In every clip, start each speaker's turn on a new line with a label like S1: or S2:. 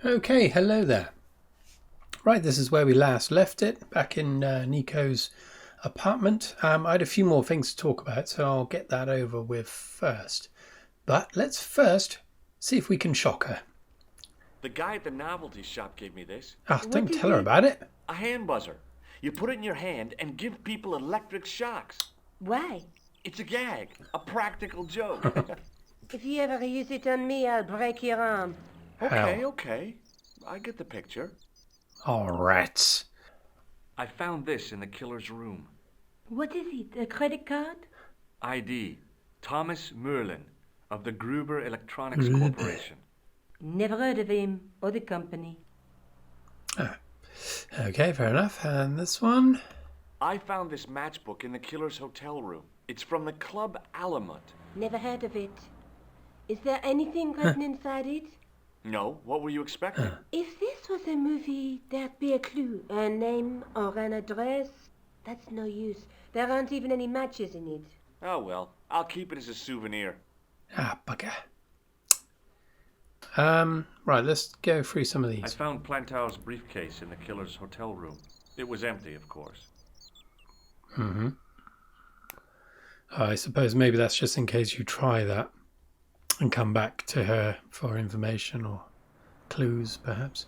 S1: Okay, hello there. Right, this is where we last left it, back in Nico's apartment. I had a few more things to talk about, so I'll get that over with first. But let's first see if we can shock her.
S2: The guy at the novelty shop gave me this.
S1: Ah,
S3: What
S1: don't
S3: is
S1: tell her
S3: it?
S1: about it.
S2: A hand buzzer. You put it in your hand and give people electric shocks.
S3: Why?
S2: It's a gag, a practical joke.
S3: If you ever use it on me, I'll break your arm.
S2: Okay. I get the picture.
S1: Oh, rats.
S2: I found this in the killer's room.
S3: What is it? A credit card?
S2: ID, Thomas Merlin of the Gruber Electronics Corporation.
S3: Never heard of him or the company.
S1: Okay, fair enough. And this one?
S2: I found this matchbook in the killer's hotel room. It's from the Club Alamut.
S3: Never heard of it. Is there anything written inside it?
S2: No, what were you expecting?
S3: If this was a movie, there'd be a clue, a name or an address. That's no use. There aren't even any matches in it.
S2: Oh well, I'll keep it as a souvenir.
S1: Ah, bugger. Right, let's go through some of
S2: I
S1: these.
S2: found Plantow's briefcase in the killer's hotel room. It was empty, of course.
S1: I suppose maybe that's just in case you try that and come back to her for information or clues, perhaps.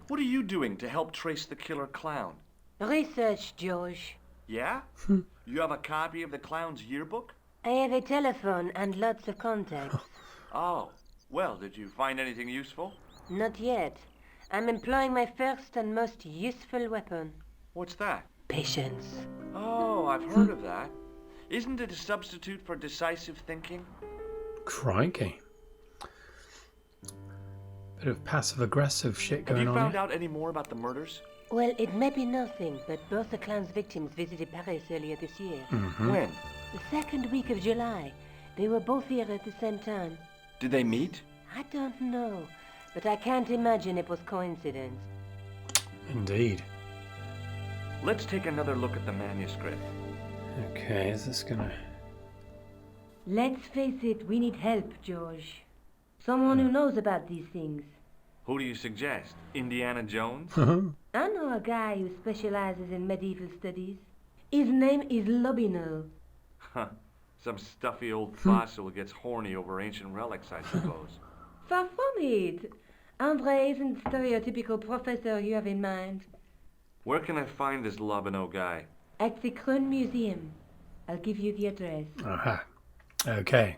S2: What are you doing to help trace the killer clown?
S3: Research, George.
S2: Yeah? You have a copy of the clown's yearbook?
S3: I have a telephone and lots of contacts.
S2: Oh, well, did you find anything useful?
S3: Not yet. I'm employing my first and most useful weapon.
S2: What's that?
S3: Patience.
S2: Oh, I've heard of that. Isn't it a substitute for decisive thinking?
S1: Crikey. Bit of passive-aggressive shit
S2: Have
S1: going
S2: you
S1: on
S2: found
S1: here.
S2: out any more about the murders?
S3: Well, it may be nothing, but both the clown's victims visited Paris earlier this year.
S2: When?
S3: The second week of July. They were both here at the same time.
S2: Did they meet?
S3: I don't know, but I can't imagine it was coincidence.
S1: Indeed.
S2: Let's take another look at the manuscript.
S1: Okay, is this gonna...
S3: Let's face it, we need help, George. Someone who knows about these things.
S2: Who do you suggest? Indiana Jones?
S3: I know a guy who specializes in medieval studies. His name is Lobineau.
S2: Huh. Some stuffy old fossil who gets horny over ancient relics, I suppose.
S3: Far from it. Andre isn't the stereotypical professor you have in mind.
S2: Where can I find this Lobineau guy?
S3: At the Crune Museum. I'll give you the address.
S1: Aha. Okay.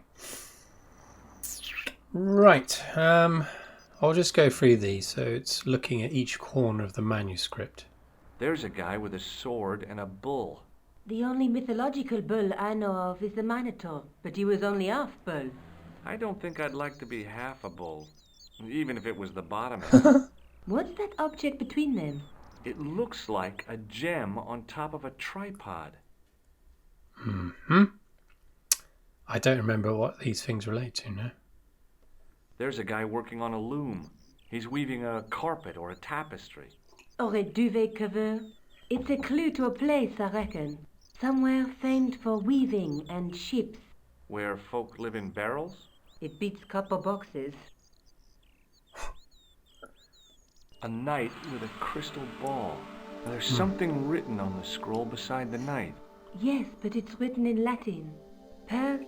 S1: Right. I'll just go through these. So it's looking at each corner of the manuscript.
S2: There's a guy with a sword and a bull.
S3: The only mythological bull I know of is the Minotaur, but he was only half bull.
S2: I don't think I'd like to be half a bull, even if it was the bottom half.
S3: What's that object between them?
S2: It looks like a gem on top of a tripod.
S1: I don't remember what these things relate to now.
S2: There's a guy working on a loom. He's weaving a carpet or a tapestry.
S3: Or a duvet cover? It's a clue to a place, I reckon. Somewhere famed for weaving and ships.
S2: Where folk live in barrels?
S3: It beats copper boxes.
S2: A knight with a crystal ball. There's something written on the scroll beside the knight.
S3: Yes, but it's written in Latin. Per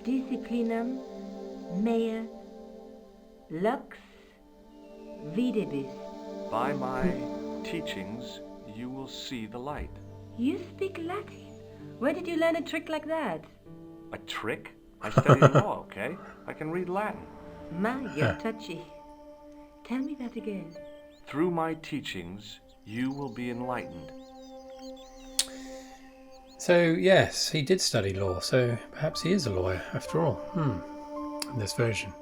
S3: disciplinam mea lux videbis.
S2: By my teachings, you will see the light.
S3: You speak Latin? Where did you learn a trick like that?
S2: A trick? I studied law, okay? I can read Latin.
S3: My, you're touchy. Tell me that again.
S2: Through my teachings, you will be enlightened.
S1: So, yes, he did study law, so perhaps he is a lawyer after all. In this version.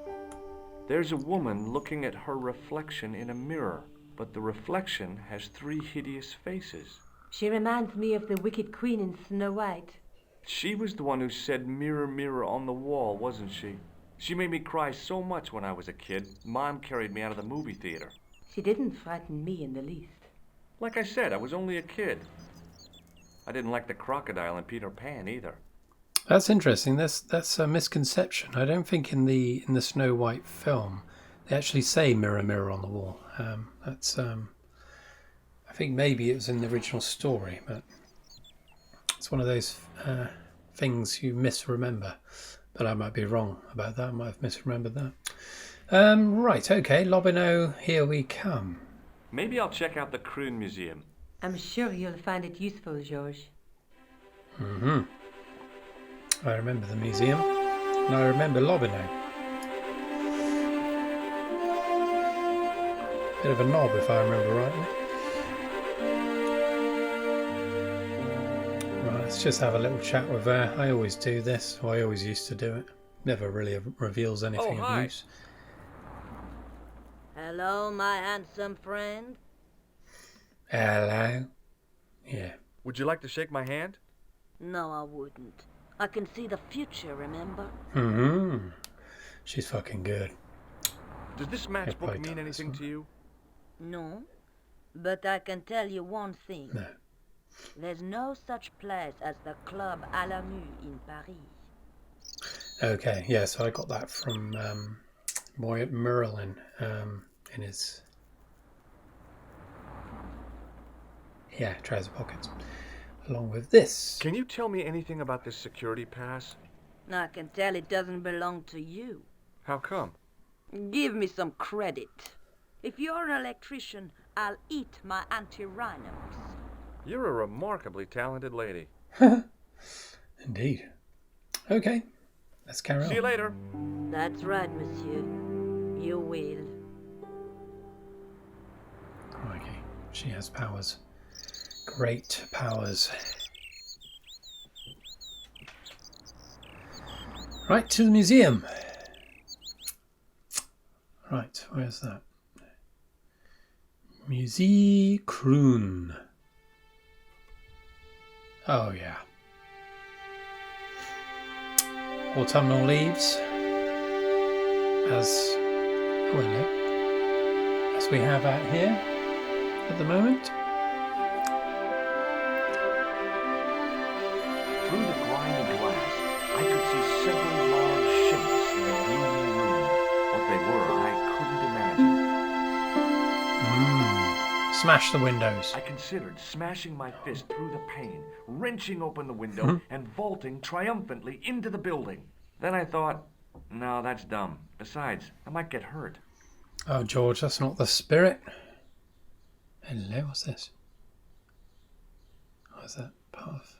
S2: There's a woman looking at her reflection in a mirror, but the reflection has 3 hideous faces.
S3: She reminds me of the wicked queen in Snow White.
S2: She was the one who said, "Mirror, mirror on the wall," wasn't she? She made me cry so much when I was a kid, Mom carried me out of the movie theater.
S3: She didn't frighten me in the least.
S2: Like I said, I was only a kid. I didn't like the crocodile in Peter Pan either.
S1: That's interesting. That's a misconception. I don't think in the Snow White film They actually say mirror, mirror on the wall. That's I think maybe it was in the original story, but it's one of those things you misremember. But I might be wrong about that. I might have misremembered that. Right, okay, Lobino, here we come.
S2: Maybe I'll check out the Crune Museum.
S3: I'm sure you'll find it useful, George.
S1: I remember the museum, and I remember Lobino. Bit of a knob, if I remember rightly. Right, let's just have a little chat with her. I always do this, or I always used to do it. Never really reveals anything of
S2: hi.
S1: use.
S3: Hello, my handsome friend.
S1: Hello. Yeah.
S2: Would you like to shake my hand?
S3: No, I wouldn't. I can see the future, remember?
S1: She's fucking good.
S2: Does this
S1: probably
S2: matchbook
S1: done
S2: mean
S1: this
S2: anything
S1: one.
S2: to you?
S3: No. But I can tell you one thing.
S1: No.
S3: There's no such place as the Club à la Mue in Paris.
S1: Okay, yeah, so I got that from Merlin in his trouser pockets, along with this.
S2: Can you tell me anything about this security pass?
S3: I can tell it doesn't belong to you.
S2: How come?
S3: Give me some credit. If you're an electrician, I'll eat my antirrhinums.
S2: You're a remarkably talented lady.
S1: Indeed. Okay, let's carry on.
S2: See you later.
S3: That's right, monsieur. You will.
S1: Crikey, she has powers. Great powers. Right, to the museum. Right, where's that? Musée Crune. Oh, yeah. Autumnal leaves. As we have out here at the moment.
S2: Through the grimy glass, I could see several large shapes in the gloomy room. What they were, I couldn't imagine.
S1: Smash the windows.
S2: I considered smashing my fist through the pane, wrenching open the window, and vaulting triumphantly into the building. Then I thought, no, that's dumb. Besides, I might get hurt.
S1: Oh, George, that's not the spirit. Hello, what's this? What is that? Part of...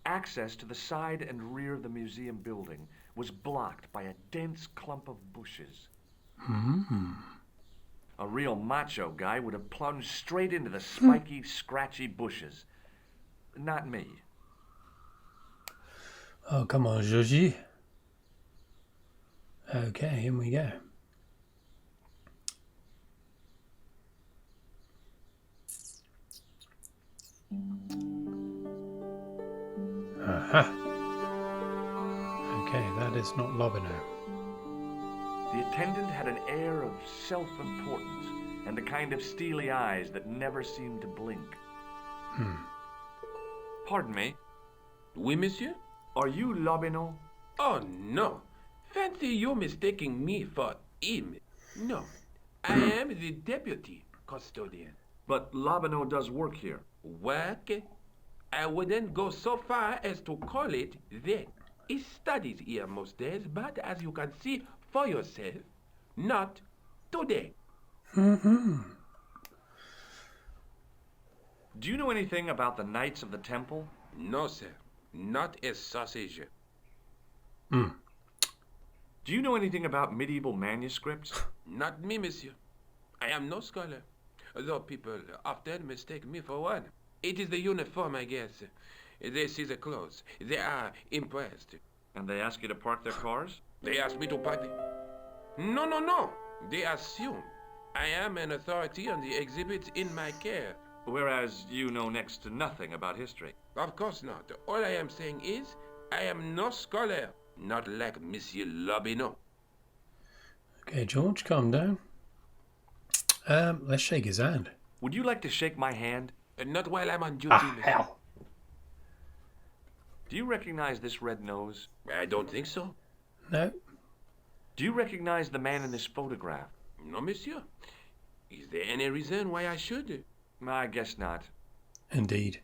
S2: Access to the side and rear of the museum building was blocked by a dense clump of bushes. A real macho guy would have plunged straight into the spiky, scratchy bushes. Not me.
S1: Oh, come on, Georgie. Okay, here we go. Aha. Okay, that is not Lobino.
S2: The attendant had an air of self-importance and the kind of steely eyes that never seemed to blink. Pardon me.
S4: Oui, monsieur?
S2: Are you Lobino?
S4: Oh, no. Fancy you mistaking me for him. No. I am the deputy custodian.
S2: But Lobino does work here.
S4: Work? I wouldn't go so far as to call it that. He studies here most days, but as you can see for yourself, not today.
S2: Do you know anything about the Knights of the Temple?
S4: No, sir. Not a sausage.
S2: Do you know anything about medieval manuscripts?
S4: Not me, monsieur. I am no scholar, though people often mistake me for one. It is the uniform, I guess. They see the clothes. They are impressed.
S2: And they ask you to park their cars?
S4: They ask me to party. No. They assume I am an authority on the exhibits in my care.
S2: Whereas you know next to nothing about history.
S4: Of course not. All I am saying is, I am no scholar. Not like Monsieur Lobino.
S1: Okay, George, calm down. Let's shake his hand.
S2: Would you like to shake my hand?
S4: Not while I'm on duty, monsieur.
S1: Hell.
S2: Do you recognize this red nose?
S4: I don't think so.
S1: No.
S2: Do you recognize the man in this photograph?
S4: No, monsieur. Is there any reason why I should?
S2: I guess not.
S1: Indeed.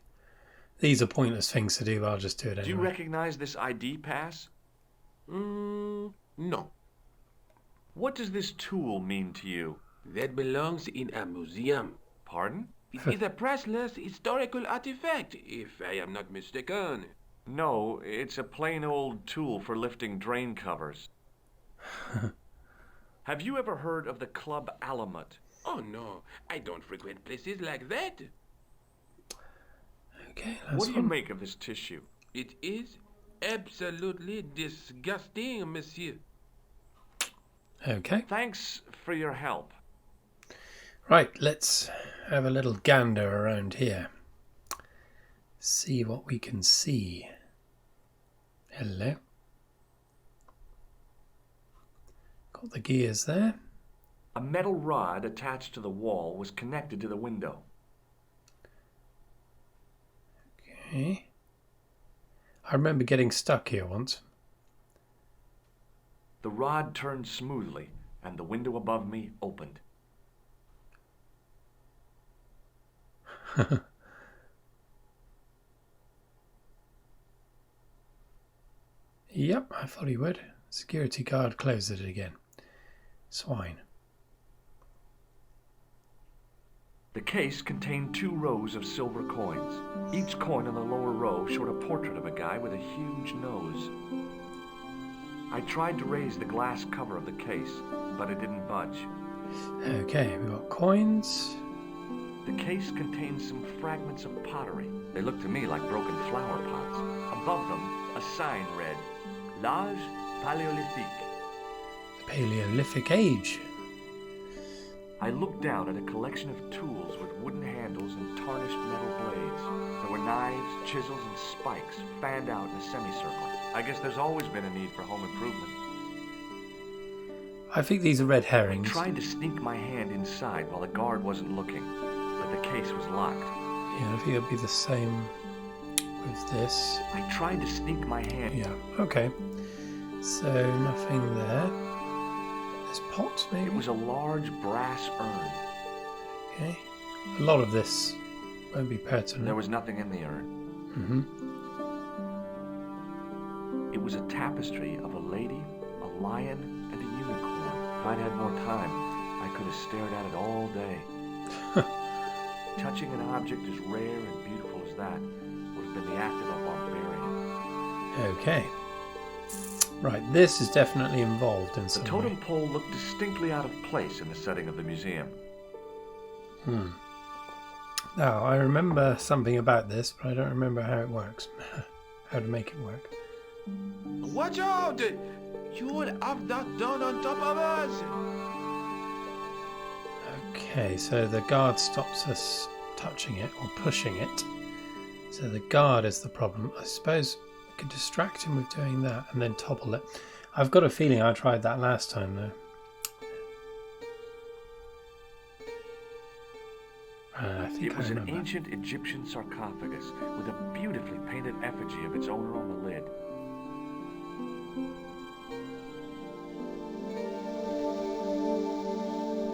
S1: These are pointless things to do, but I'll just do it anyway.
S2: Do you recognize this ID pass?
S4: No.
S2: What does this tool mean to you?
S4: That belongs in a museum.
S2: Pardon?
S4: It is a priceless historical artifact, if I am not mistaken.
S2: No, it's a plain old tool for lifting drain covers. Have you ever heard of the Club Alamut?
S4: Oh no, I don't frequent places like that.
S1: Okay,
S2: What do you make of this tissue?
S4: It is absolutely disgusting, monsieur.
S1: Okay.
S2: Thanks for your help.
S1: Right, let's have a little gander around here. See what we can see. Hello. Got the gears there.
S2: A metal rod attached to the wall was connected to the window.
S1: Okay. I remember getting stuck here once.
S2: The rod turned smoothly, and the window above me opened.
S1: Yep, I thought he would. Security guard closed it again. Swine.
S2: The case contained 2 rows of silver coins. Each coin on the lower row showed a portrait of a guy with a huge nose. I tried to raise the glass cover of the case, but it didn't budge.
S1: Okay, we've got coins.
S2: The case contained some fragments of pottery. They looked to me like broken flower pots. Above them, a sign read, L'Age Paléolithique.
S1: The Paleolithic Age.
S2: I looked down at a collection of tools with wooden handles and tarnished metal blades. There were knives, chisels, and spikes fanned out in a semicircle. I guess there's always been a need for home improvement.
S1: I think these are red
S2: I
S1: herrings.
S2: tried to sneak my hand inside while the guard wasn't looking, but the case was locked.
S1: Yeah, I think it'll be the same with this.
S2: I tried to sneak my hand.
S1: Yeah, okay. So nothing there. There's pots, maybe?
S2: It was a large brass urn.
S1: Okay. A lot of this won't be pertinent.
S2: There was nothing in the urn. It was a tapestry of a lady, a lion, and a unicorn. If I'd had more time, I could have stared at it all day. Touching an object as rare and beautiful as that would have been the act of a barbarian.
S1: Okay. Right, this is definitely involved in
S2: The
S1: some
S2: totem
S1: way.
S2: pole looked distinctly out of place in the setting of the museum.
S1: Now, I remember something about this, but I don't remember how it works. How to make it work.
S4: Watch out! You would have that done on top of us!
S1: Okay, so the guard stops us touching it or pushing it. So the guard is the problem. I suppose we could distract him with doing that and then topple it. I've got a feeling I tried that last time though. I think
S2: It was
S1: I
S2: an
S1: remember.
S2: ancient Egyptian sarcophagus with a beautifully painted effigy of its owner on the lid.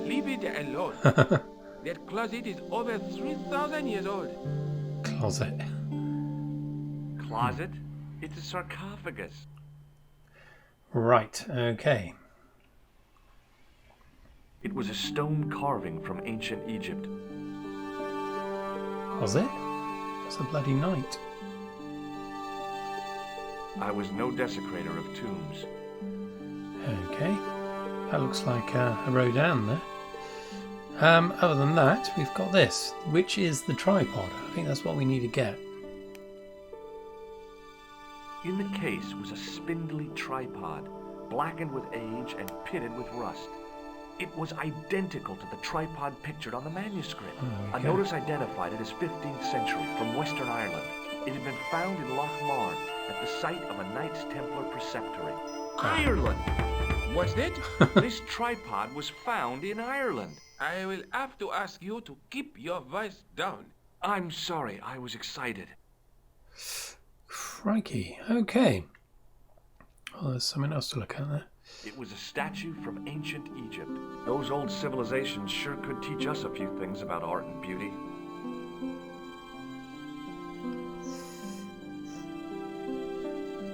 S4: Leave it alone. That closet is over 3,000 years old.
S1: Closet.
S2: Closet? It's a sarcophagus.
S1: Right, okay.
S2: It was a stone carving from ancient Egypt.
S1: Was it? It's a bloody knight.
S2: I was no desecrator of tombs.
S1: Okay. That looks like a Rodin there. Other than that, we've got this, which is the tripod. I think that's what we need to get.
S2: In the case was a spindly tripod, blackened with age and pitted with rust. It was identical to the tripod pictured on the manuscript. A
S1: Okay.
S2: notice identified it as 15th century from Western Ireland. It had been found in Loch Marn at the site of a Knights Templar preceptory. Ireland!
S4: What's that?
S2: This tripod was found in Ireland.
S4: I will have to ask you to keep your voice down.
S2: I'm sorry, I was excited.
S1: Crikey. Okay. Well, there's something else to look at there.
S2: It was a statue from ancient Egypt. Those old civilizations sure could teach us a few things about art and beauty.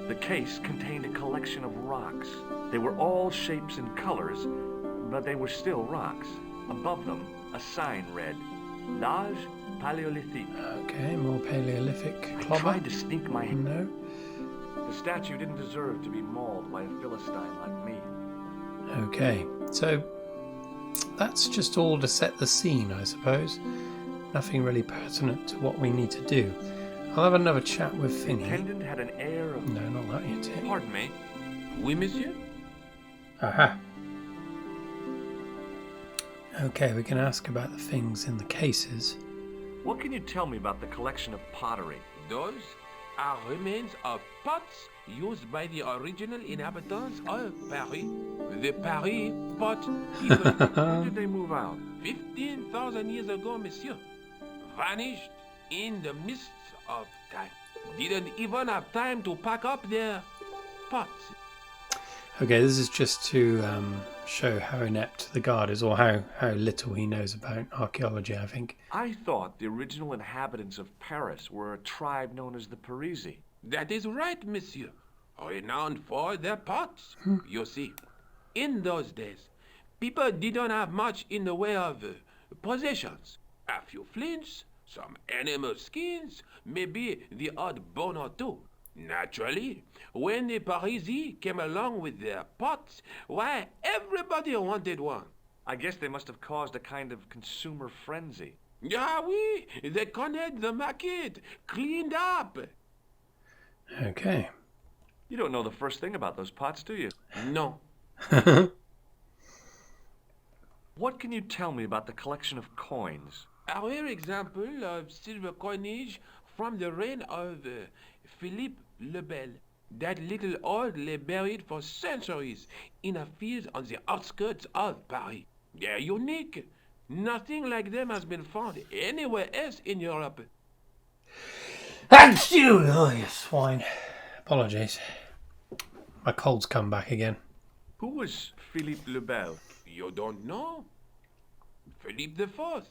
S2: The case contained a collection of rocks. They were all shapes and colors, but they were still rocks. Above them, a sign read, L'Age Paléolithique.
S1: Okay, more Paleolithic
S2: I
S1: clobber.
S2: tried to sneak my hand.
S1: No.
S2: The statue didn't deserve to be mauled by a Philistine like me.
S1: Okay, so that's just all to set the scene, I suppose. Nothing really pertinent to what we need to do. I'll have another chat with
S2: The
S1: Finney.
S2: attendant had an air of...
S1: No, not that yet. Tim.
S2: Pardon me.
S4: Oui, monsieur?
S1: Aha. Okay, we can ask about the things in the cases.
S2: What can you tell me about the collection of pottery?
S4: Those are remains of pots used by the original inhabitants of Paris. The Paris pot people,
S2: When did they move out?
S4: 15,000 years ago, monsieur. Vanished in the mists of time. Didn't even have time to pack up their pots.
S1: Okay, this is just to show how inept the guard is, or how little he knows about archaeology, I think.
S2: I thought the original inhabitants of Paris were a tribe known as the Parisi.
S4: That is right, monsieur. Renowned for their pots. You see, in those days, people didn't have much in the way of possessions. A few flints, some animal skins, maybe the odd bone or two. Naturally, when the Parisi came along with their pots, why, everybody wanted one.
S2: I guess they must have caused a kind of consumer frenzy.
S4: Ah oui, they connected the market, cleaned up.
S1: Okay.
S2: You don't know the first thing about those pots, do you?
S4: No.
S2: What can you tell me about the collection of coins?
S4: A rare example of silver coinage from the reign of Philippe le Bel. That little old lay buried for centuries in a field on the outskirts of Paris. They're unique. Nothing like them has been found anywhere else in Europe.
S1: And you, oh, you swine. Apologies. My cold's come back again.
S2: Who was Philippe le Bel?
S4: You don't know? Philippe IV,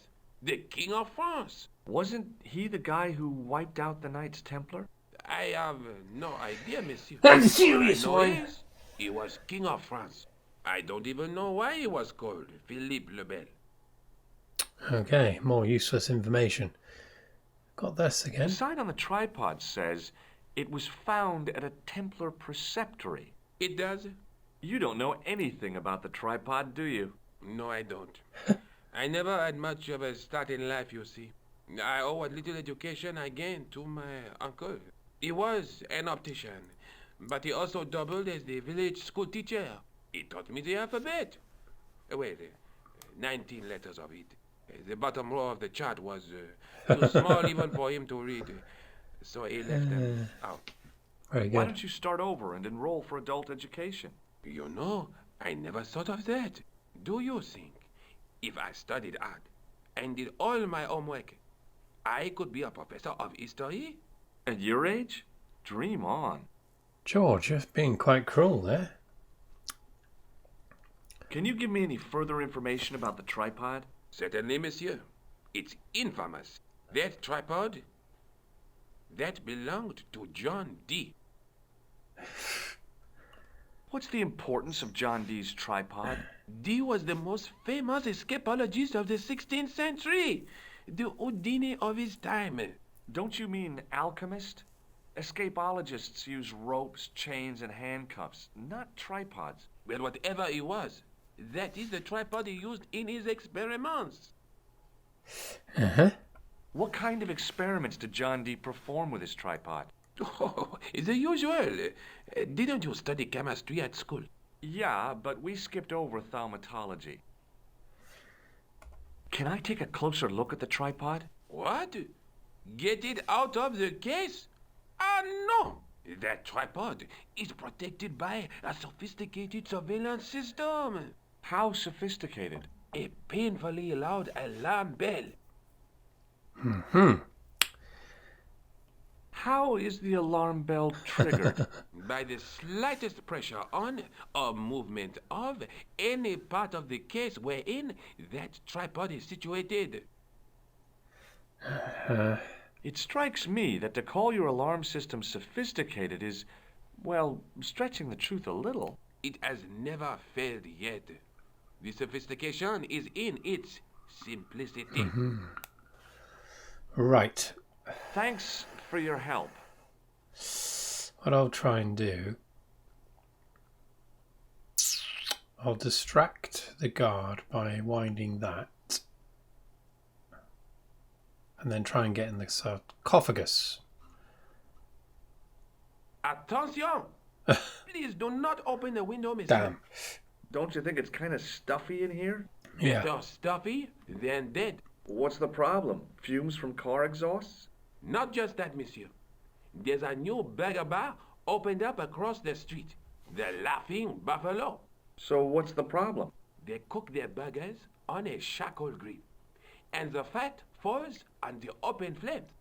S4: the King of France.
S2: Wasn't he the guy who wiped out the Knights Templar?
S4: I have no idea, monsieur.
S1: I'm serious,
S4: I know
S1: one.
S4: is, he was King of France. I don't even know why he was called Philippe le Bel.
S1: Okay, more useless information. Got this
S2: The
S1: again.
S2: sign on the tripod says it was found at a Templar preceptory.
S4: It does?
S2: You don't know anything about the tripod, do you?
S4: No, I don't. I never had much of a start in life, you see. I owe what little education I gained to my uncle. He was an optician, but he also doubled as the village school teacher. He taught me the alphabet. Wait, 19 letters of it. The bottom row of the chart was too small even for him to read, so he left them out.
S1: Very
S2: Why
S1: good.
S2: don't you start over and enroll for adult education?
S4: You know, I never thought of that. Do you think if I studied art and did all my homework, I could be a professor of history?
S2: At your age? Dream on.
S1: George, you're being quite cruel there.
S2: Can you give me any further information about the tripod?
S4: Certainly, monsieur. It's infamous. That tripod, that belonged to John Dee.
S2: What's the importance of John Dee's tripod?
S4: Dee was the most famous escapologist of the 16th century. The Houdini of his time.
S2: Don't you mean alchemist? Escapologists use ropes, chains, and handcuffs, not tripods.
S4: Well, whatever he was, that is the tripod he used in his experiments.
S1: Uh-huh.
S2: What kind of experiments did John Dee perform with his tripod?
S4: Oh, the usual. Didn't you study chemistry at school?
S2: Yeah, but we skipped over thaumatology. Can I take a closer look at the tripod?
S4: What? Get it out of the case? Ah, no! That tripod is protected by a sophisticated surveillance system.
S2: How sophisticated?
S4: A painfully loud alarm bell.
S1: Hmm.
S2: How is the alarm bell triggered?
S4: By the slightest pressure on or movement of any part of the case wherein that tripod is situated.
S2: It strikes me that to call your alarm system sophisticated is, well, stretching the truth a little.
S4: It has never failed yet. The sophistication is in its simplicity.
S1: Right.
S2: Thanks for your help.
S1: What I'll try and do, I'll distract the guard by winding that. And then try and get in the sarcophagus.
S4: Attention! Please do not open the window, monsieur.
S1: Damn.
S2: Don't you think it's kind of stuffy in here?
S1: Yeah.
S4: Better stuffy than dead.
S2: What's the problem? Fumes from car exhausts?
S4: Not just that, monsieur. There's a new burger bar opened up across the street. The Laughing Buffalo.
S2: So what's the problem?
S4: They cook their burgers on a charcoal grill. And the fat falls on the open flames.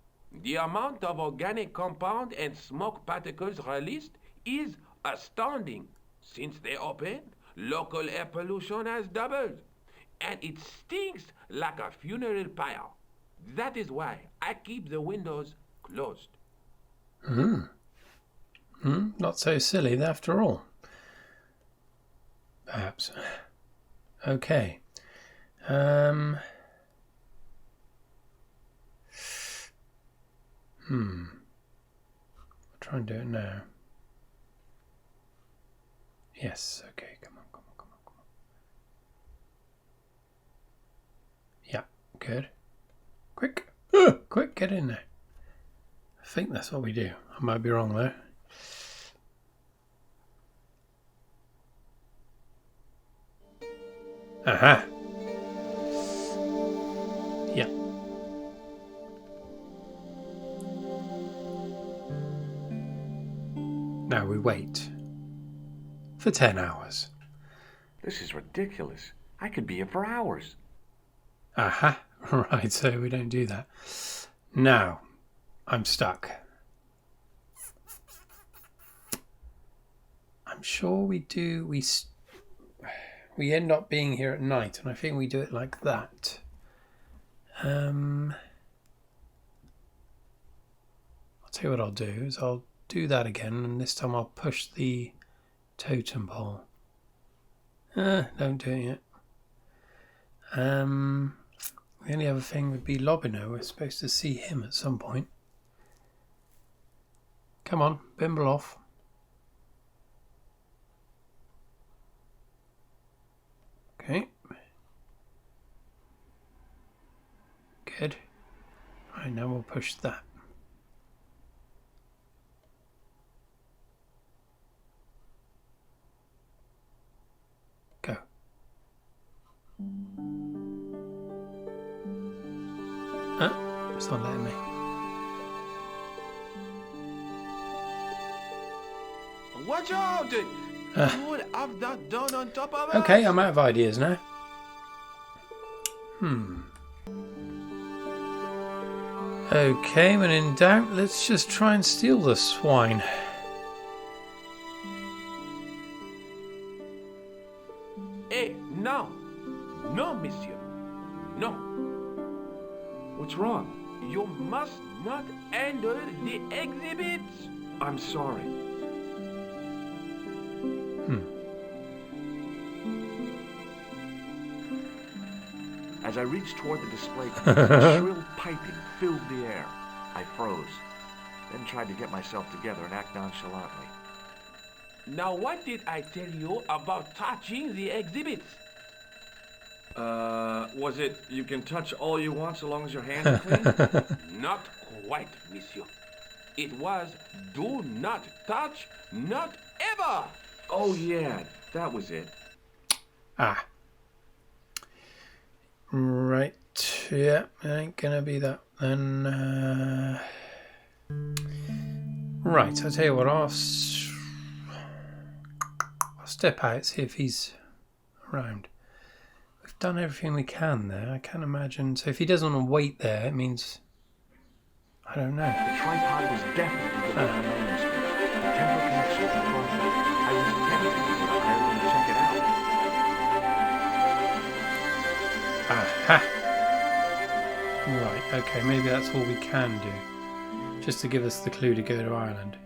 S4: The amount of organic compound and smoke particles released is astounding. Since they opened, local air pollution has doubled. And it stinks like a funeral pyre. That is why I keep the windows closed.
S1: Not so silly after all. Perhaps. Okay. I'll try and do it now. Yes, okay, come on. Yeah, good. Quick, quick, get in there. I think that's what we do. I might be wrong though. Aha! Yeah. Now we wait for 10 hours.
S2: This is ridiculous. I could be here for hours.
S1: Aha! Right, so we don't do that. Now, I'm stuck. I'm sure we do. We end up being here at night, and I think we do it like that. I'll tell you what I'll do is I'll do that again, and this time I'll push the totem pole. Don't do it yet. The only other thing would be Lobino. We're supposed to see him at some point. Come on, bimble off. Okay. Good. Right, now we'll push that. Go. It's not letting me.
S4: Watch out! You would have that done on top of us.
S1: Okay, I'm out of ideas now. Okay, when in doubt, let's just try and steal the swine.
S4: Hey, no. No, monsieur. No.
S2: What's wrong?
S4: You must not enter the exhibits.
S2: I'm sorry. As I reached toward the display case, shrill piping filled the air. I froze, then tried to get myself together and act nonchalantly.
S4: Now, what did I tell you about touching the exhibits?
S2: Was it you can touch all you want so long as your hands are clean?
S4: Not quite, monsieur. It was do not touch, not ever.
S2: Oh yeah, that was it.
S1: Ah. Right. Yeah, it ain't gonna be that then. Right, I'll tell you what, I'll step out, see if he's around. We've done everything we can there, I can't imagine. So if he doesn't want to wait there, it means I don't know.
S2: The tripod was definitely the one manuscript. The Templar connection confirmed it. I was tempted to go to Ireland and check it out.
S1: Aha! Right, okay, maybe that's all we can do. Just to give us the clue to go to Ireland.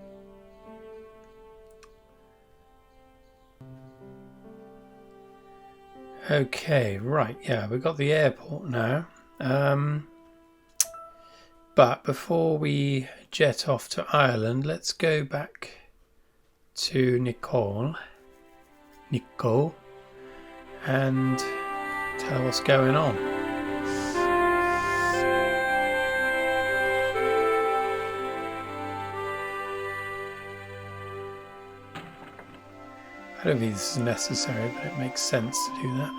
S1: Okay, right, yeah, we've got the airport now. But before we jet off to Ireland, let's go back to Nico, and tell her what's going on. I don't think this is necessary, but it makes sense to do that.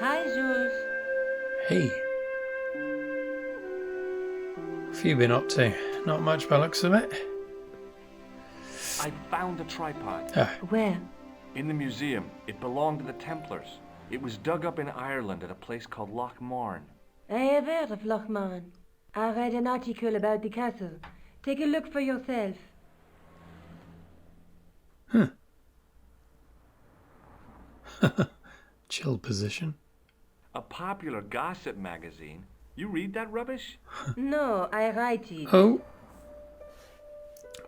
S3: Hi, Jules.
S1: Hey. What have you been up to? Not much by the looks of it.
S2: I found the tripod.
S1: Ah,
S3: Where?
S2: In the museum. It belonged to the Templars. It was dug up in Ireland at a place called Loch Marn.
S3: I have heard of Loch Marn. I read an article about the castle. Take a look for yourself.
S1: chill position.
S2: A popular gossip magazine. You read that rubbish?
S3: No, I write it.
S1: Oh.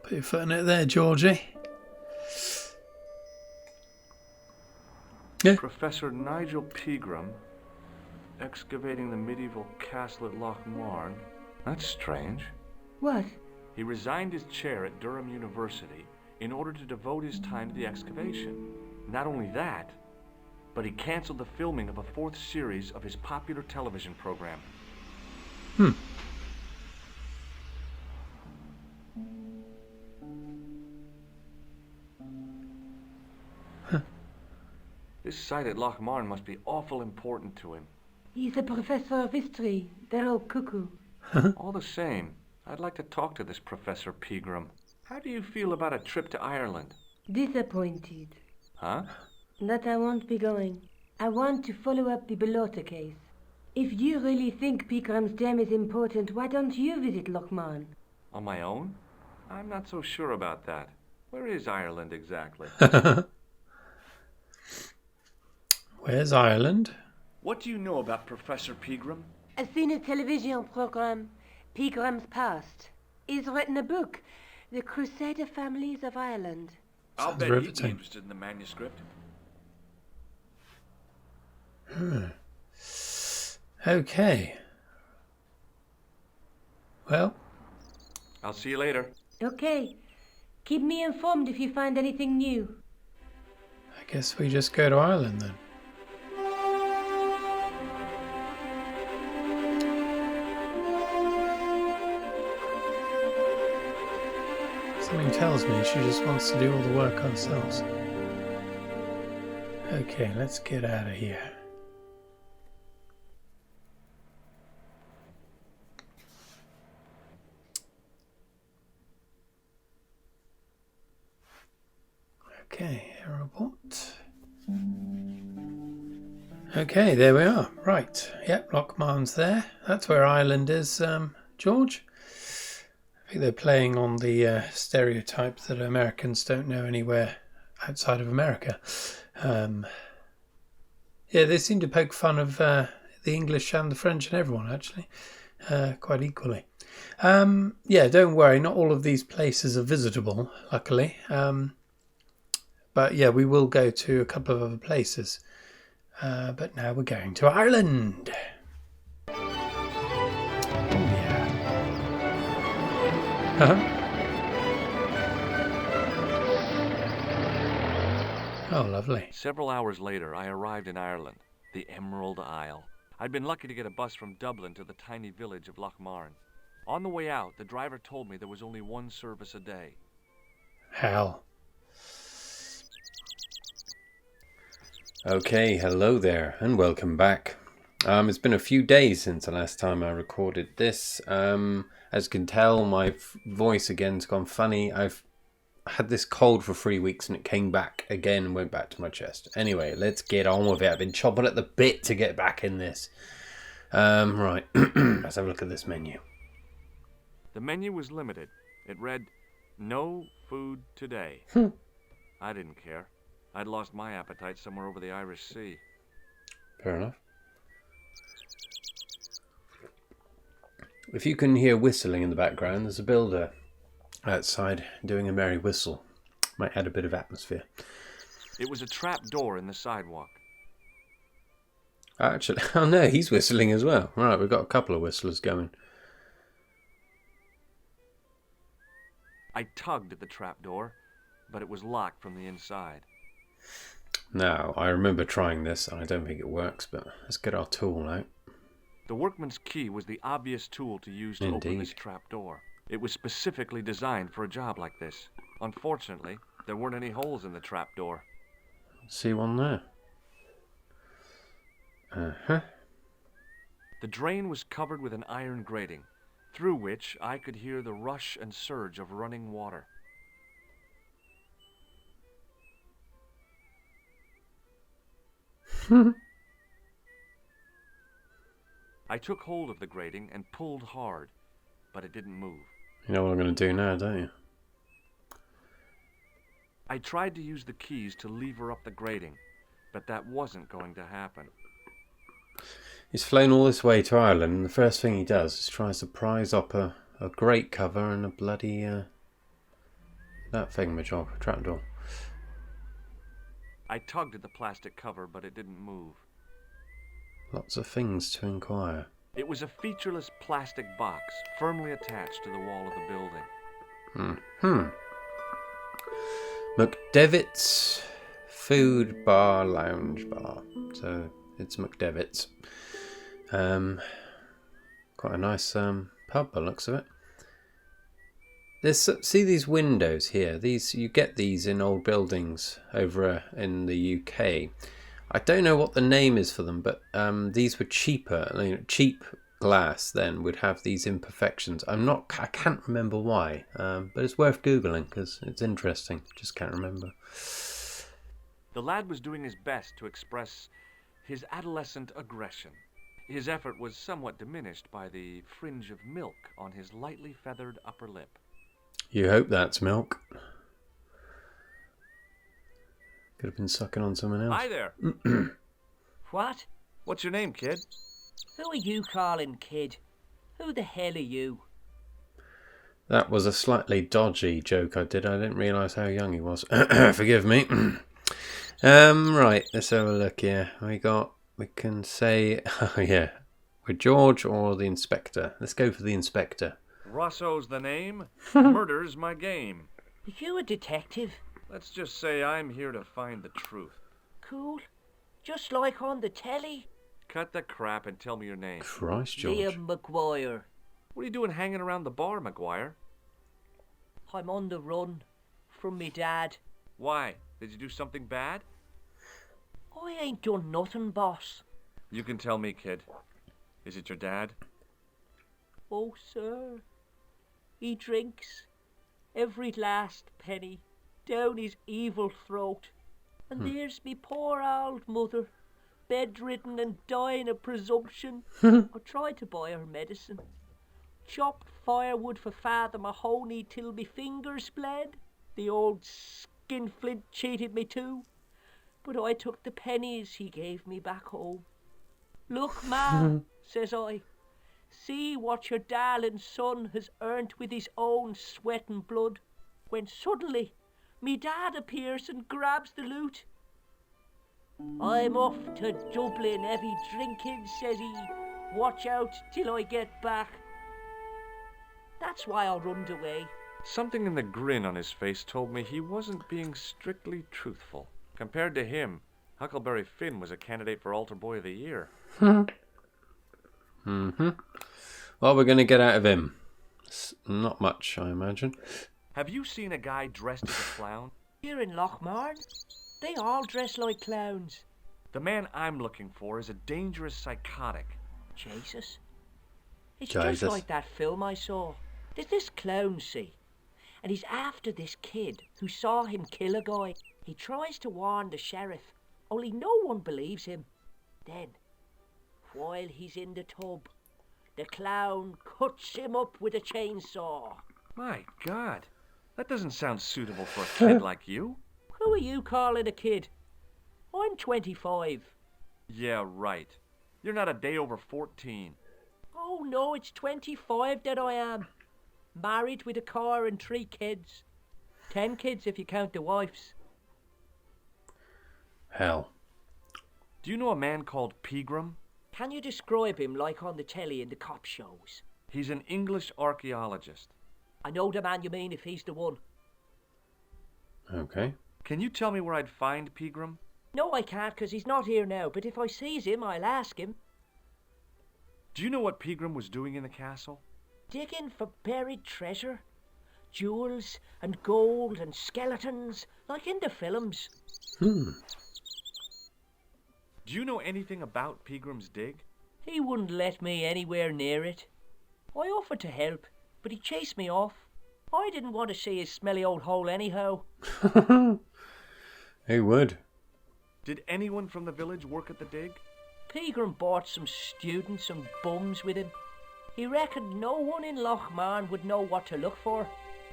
S1: Put your foot in it there, Georgie. Yeah.
S2: Professor Nigel Pegram, excavating the medieval castle at Loch Marn. That's strange.
S3: What?
S2: He resigned his chair at Durham University in order to devote his time to the excavation. Not only that, but he canceled the filming of a 4th series of his popular television program. This site at Loch Marn must be awful important to him.
S3: He's a professor of history. They're all cuckoo.
S2: All the same, I'd like to talk to this Professor Pegram. How do you feel about a trip to Ireland?
S3: Disappointed.
S2: Huh?
S3: That I won't be going. I want to follow up the Bellotta case. If you really think Pegram's gem is important, why don't you visit Loch Marn?
S2: On my own? I'm not so sure about that. Where is Ireland exactly?
S1: Where's Ireland?
S2: What do you know about Professor Pegram?
S3: I've seen a television program, Pegram's Past. He's written a book, The Crusader Families of Ireland.
S2: I'll
S1: Sounds
S2: bet you'd be
S1: riveting.
S2: interested in the manuscript.
S1: Okay. Well,
S2: I'll see you later.
S3: Okay. Keep me informed if you find anything new.
S1: I guess we just go to Ireland then. Something tells me she just wants to do all the work ourselves. Okay, let's get out of here. Okay, airport. Okay, there we are. Right. Yep, Loch Marn's there. That's where Ireland is, George. I think they're playing on the stereotype that Americans don't know anywhere outside of America. Yeah, they seem to poke fun of the English and the French and everyone, actually, quite equally. Yeah, don't worry, not all of these places are visitable, luckily. But yeah, we will go to a couple of other places. But now we're going to Ireland. Oh, yeah. Oh, lovely.
S2: Several hours later, I arrived in Ireland, the Emerald Isle. I'd been lucky to get a bus from Dublin to the tiny village of Loch Marn. On the way out, the driver told me there was only one service a day.
S1: Hell. Okay, hello there, and welcome back. It's been a few days since the last time I recorded this. As you can tell, my voice again's gone funny. I've had this cold for 3 weeks and it came back again and went back to my chest. Anyway, let's get on with it. I've been chopping at the bit to get back in this. Right, let's have a look at this menu.
S2: The menu was limited. It read, "No food today." I didn't care. I'd lost my appetite somewhere over the Irish Sea.
S1: Fair enough. If you can hear whistling in the background, there's a builder outside doing a merry whistle. Might add a bit of atmosphere.
S2: It was a trap door in the sidewalk.
S1: Actually, oh no, he's whistling as well. Right, we've got a couple of whistlers going.
S2: I tugged at the trap door, but it was locked from the inside.
S1: Now, I remember trying this, and I don't think it works, but let's get our tool out.
S2: The workman's key was the obvious tool to use to open this trap door. It was specifically designed for a job like this. Unfortunately, there weren't any holes in the trap door.
S1: See one there. Uh-huh.
S2: The drain was covered with an iron grating, through which I could hear the rush and surge of running water. I took hold of the grating and pulled hard, but it didn't move.
S1: You know what I'm going to do now, don't you?
S2: I tried to use the keys to lever up the grating, but that wasn't going to happen.
S1: He's flown all this way to Ireland, and the first thing he does is tries to prise up a grate cover and a bloody, that thingamajig, trapdoor.
S2: I tugged at the plastic cover, but it didn't move.
S1: Lots of things to inquire.
S2: It was a featureless plastic box firmly attached to the wall of the building.
S1: McDevitt's Food Bar Lounge Bar. So it's McDevitt's. Quite a nice pub by the looks of it. See these windows here. You get these in old buildings over in the UK. I don't know what the name is for them, but these were cheaper. Cheap glass then would have these imperfections. I can't remember why, but it's worth googling because it's interesting. Just can't remember.
S2: The lad was doing his best to express his adolescent aggression. His effort was somewhat diminished by the fringe of milk on his lightly feathered upper lip.
S1: You hope that's milk. Could have been sucking on someone else.
S2: Hi there.
S5: What?
S2: What's your name, kid?
S5: Who are you calling kid? Who the hell are you?
S1: That was a slightly dodgy joke I did. I didn't realise how young he was. Forgive me. Right, let's have a look here. We can say, oh yeah, we're George or the inspector. Let's go for the inspector.
S2: Rosso's the name. Murder's my game.
S5: Are you a detective?
S2: Let's just say I'm here to find the truth.
S5: Cool. Just like on the telly.
S2: Cut the crap and tell me your name.
S1: Christ, George.
S5: Liam McGuire.
S2: What are you doing hanging around the bar, McGuire?
S5: I'm on the run from me dad.
S2: Why? Did you do something bad?
S5: I ain't done nothing, boss.
S2: You can tell me, kid. Is it your dad?
S5: Oh, sir. He drinks every last penny down his evil throat. And there's me poor old mother, bedridden and dying of presumption. I tried to buy her medicine. Chopped firewood for Father Mahoney till me fingers bled. The old skinflint cheated me too. But I took the pennies he gave me back home. Look, ma, says I. See what your darling son has earned with his own sweat and blood. When suddenly, me dad appears and grabs the loot. I'm off to Dublin heavy drinking, says he. Watch out till I get back. That's why I runned away.
S2: Something in the grin on his face told me he wasn't being strictly truthful. Compared to him, Huckleberry Finn was a candidate for Altar Boy of the Year.
S1: What we're going to get out of him? Not much, I imagine.
S2: Have you seen a guy dressed as a clown?
S5: Here in Lochmarn, they all dress like clowns.
S2: The man I'm looking for is a dangerous psychotic.
S5: Jesus. It's
S1: Jesus.
S5: just like that film I saw. There's this clown, see? and he's after this kid who saw him kill a guy. He tries to warn the sheriff, only no one believes him. Then, while he's in the tub, the clown cuts him up with a chainsaw.
S2: My God, that doesn't sound suitable for a kid like you.
S5: Who are you calling a kid? I'm 25.
S2: Yeah, right. You're not a day over 14.
S5: Oh no, it's 25 that I am. Married with a car and 3 kids. 10 kids if you count the wives.
S1: Hell.
S2: Do you know a man called Pegram?
S5: Can you describe him like on the telly in the cop shows?
S2: He's an English archaeologist.
S5: I know the man you mean if he's the one.
S1: Okay.
S2: Can you tell me where I'd find Pegram?
S5: No, I can't, 'cause he's not here now, but if I sees him, I'll ask him.
S2: Do you know what Pegram was doing in the castle?
S5: Digging for buried treasure. Jewels and gold and skeletons, like in the films.
S1: Hmm.
S2: Do you know anything about Pegram's dig?
S5: He wouldn't let me anywhere near it. I offered to help, but he chased me off. I didn't want to see his smelly old hole anyhow.
S1: Who would?
S2: Did anyone from the village work at the dig?
S5: Pegram bought some students and bums with him. He reckoned no one in Lochmarn would know what to look for.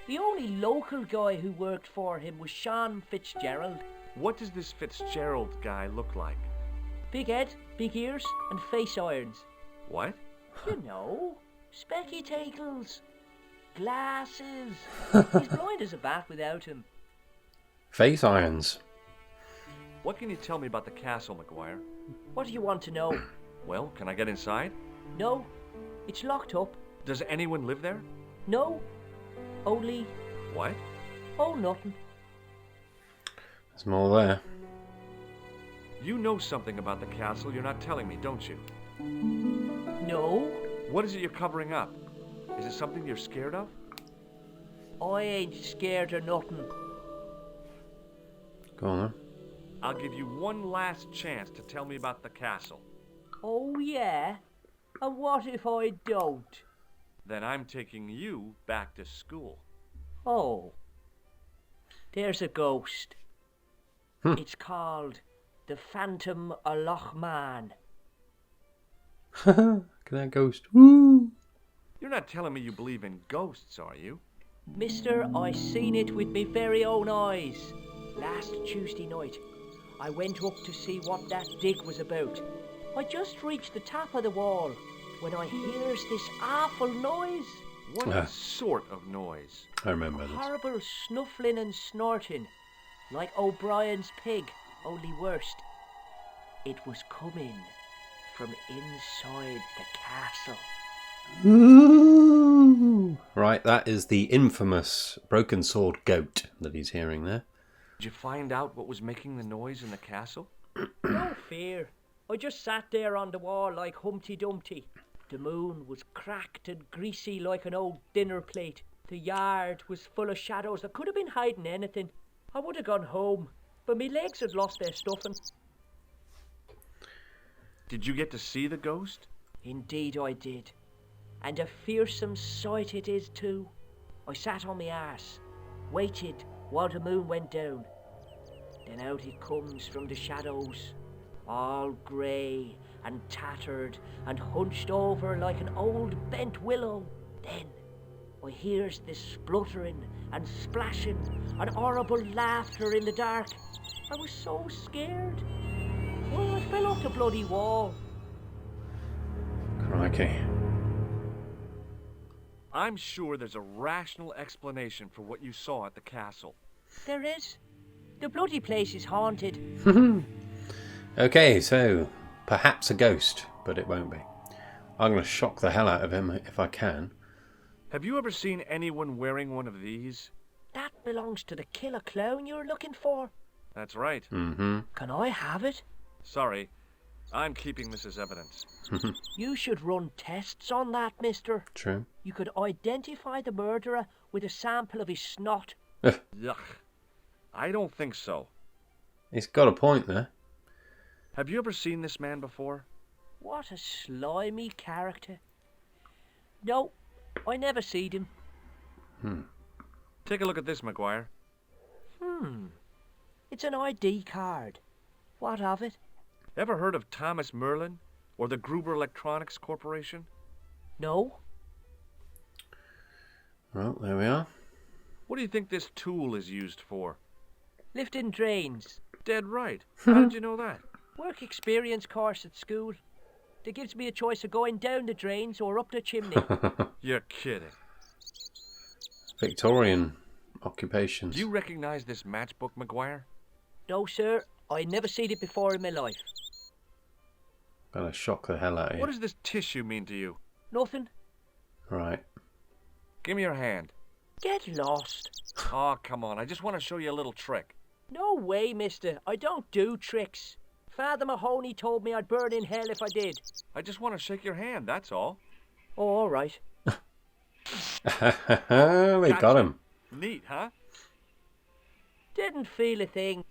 S5: The only local guy who worked for him was Sean Fitzgerald.
S2: What does this Fitzgerald guy look like?
S5: Big head, big ears, and face irons.
S2: What?
S5: You know, spectacles, glasses. He's blind as a bat without him.
S1: Face irons.
S2: What can you tell me about the castle, McGuire?
S5: What do you want to know?
S2: Well, can I get inside?
S5: No, it's locked up.
S2: Does anyone live there?
S5: No, only...
S2: What?
S5: Oh, nothing.
S1: There's more there.
S2: You know something about the castle you're not telling me, don't you?
S5: No,
S2: What is it you're covering up? Is it something you're scared of?
S5: I ain't scared of nothing.
S1: Go on then.
S2: I'll give you one last chance to tell me about the castle.
S5: Oh, yeah? And what if I don't?
S2: Then I'm taking you back to school.
S5: Oh, there's a ghost. It's called the Phantom of Lochmarn.
S1: Look at that ghost. Woo!
S2: You're not telling me you believe in ghosts, are you?
S5: Mister, I seen it with me very own eyes. Last Tuesday night, I went up to see what that dig was about. I just reached the top of the wall when I hears this awful noise.
S2: What sort of noise?
S1: I remember this.
S5: Horrible snuffling and snorting, like O'Brien's pig, only worse. It was coming from inside the castle.
S1: Ooh. Right, that is the infamous broken sword goat that he's hearing there.
S2: Did you find out what was making the noise in the castle?
S5: No fear. I just sat there on the wall like Humpty Dumpty. The moon was cracked and greasy like an old dinner plate. The yard was full of shadows. I could have been hiding anything. I would have gone home, but my legs had lost their stuffing.
S2: Did you get to see the ghost?
S5: Indeed I did. And a fearsome sight it is too. I sat on my arse, waited while the moon went down. Then out he comes from the shadows, all grey and tattered and hunched over like an old bent willow. Then I hears this spluttering and splashing and horrible laughter in the dark. I was so scared. Well, I fell off the bloody wall.
S1: Crikey.
S2: I'm sure there's a rational explanation for what you saw at the castle.
S5: There is. The bloody place is haunted.
S1: Okay, so perhaps a ghost, but it won't be. I'm going to shock the hell out of him if I can.
S2: Have you ever seen anyone wearing one of these?
S5: That belongs to the killer clown you're looking for.
S2: That's right.
S1: Mm-hmm.
S5: Can I have it?
S2: Sorry, I'm keeping this as evidence.
S5: You should run tests on that, mister.
S1: True.
S5: You could identify the murderer with a sample of his snot.
S2: Yuck. I don't think so.
S1: He's got a point there.
S2: Have you ever seen this man before?
S5: What a slimy character. No, I never seed him.
S2: Take a look at this, McGuire.
S5: It's an ID card. What of it?
S2: Ever heard of Thomas Merlin or the Gruber Electronics Corporation?
S5: No.
S1: Well, there we are.
S2: What do you think this tool is used for?
S5: Lifting drains.
S2: Dead right. How did you know that?
S5: Work experience course at school. They gives me a choice of going down the drains or up the chimney.
S2: You're kidding.
S1: Victorian occupations.
S2: Do you recognize this matchbook, McGuire?
S5: No, sir. I never seen it before in my life.
S1: Gonna shock the hell out of you.
S2: What does this tissue mean to you?
S5: Nothing.
S1: Right.
S2: Give me your hand.
S5: Get lost.
S2: Oh, come on. I just want to show you a little trick.
S5: No way, mister. I don't do tricks. Father Mahoney told me I'd burn in hell if I did.
S2: I just want to shake your hand, that's all.
S5: Oh, all right.
S1: They got him.
S2: Neat, huh?
S5: Didn't feel a thing.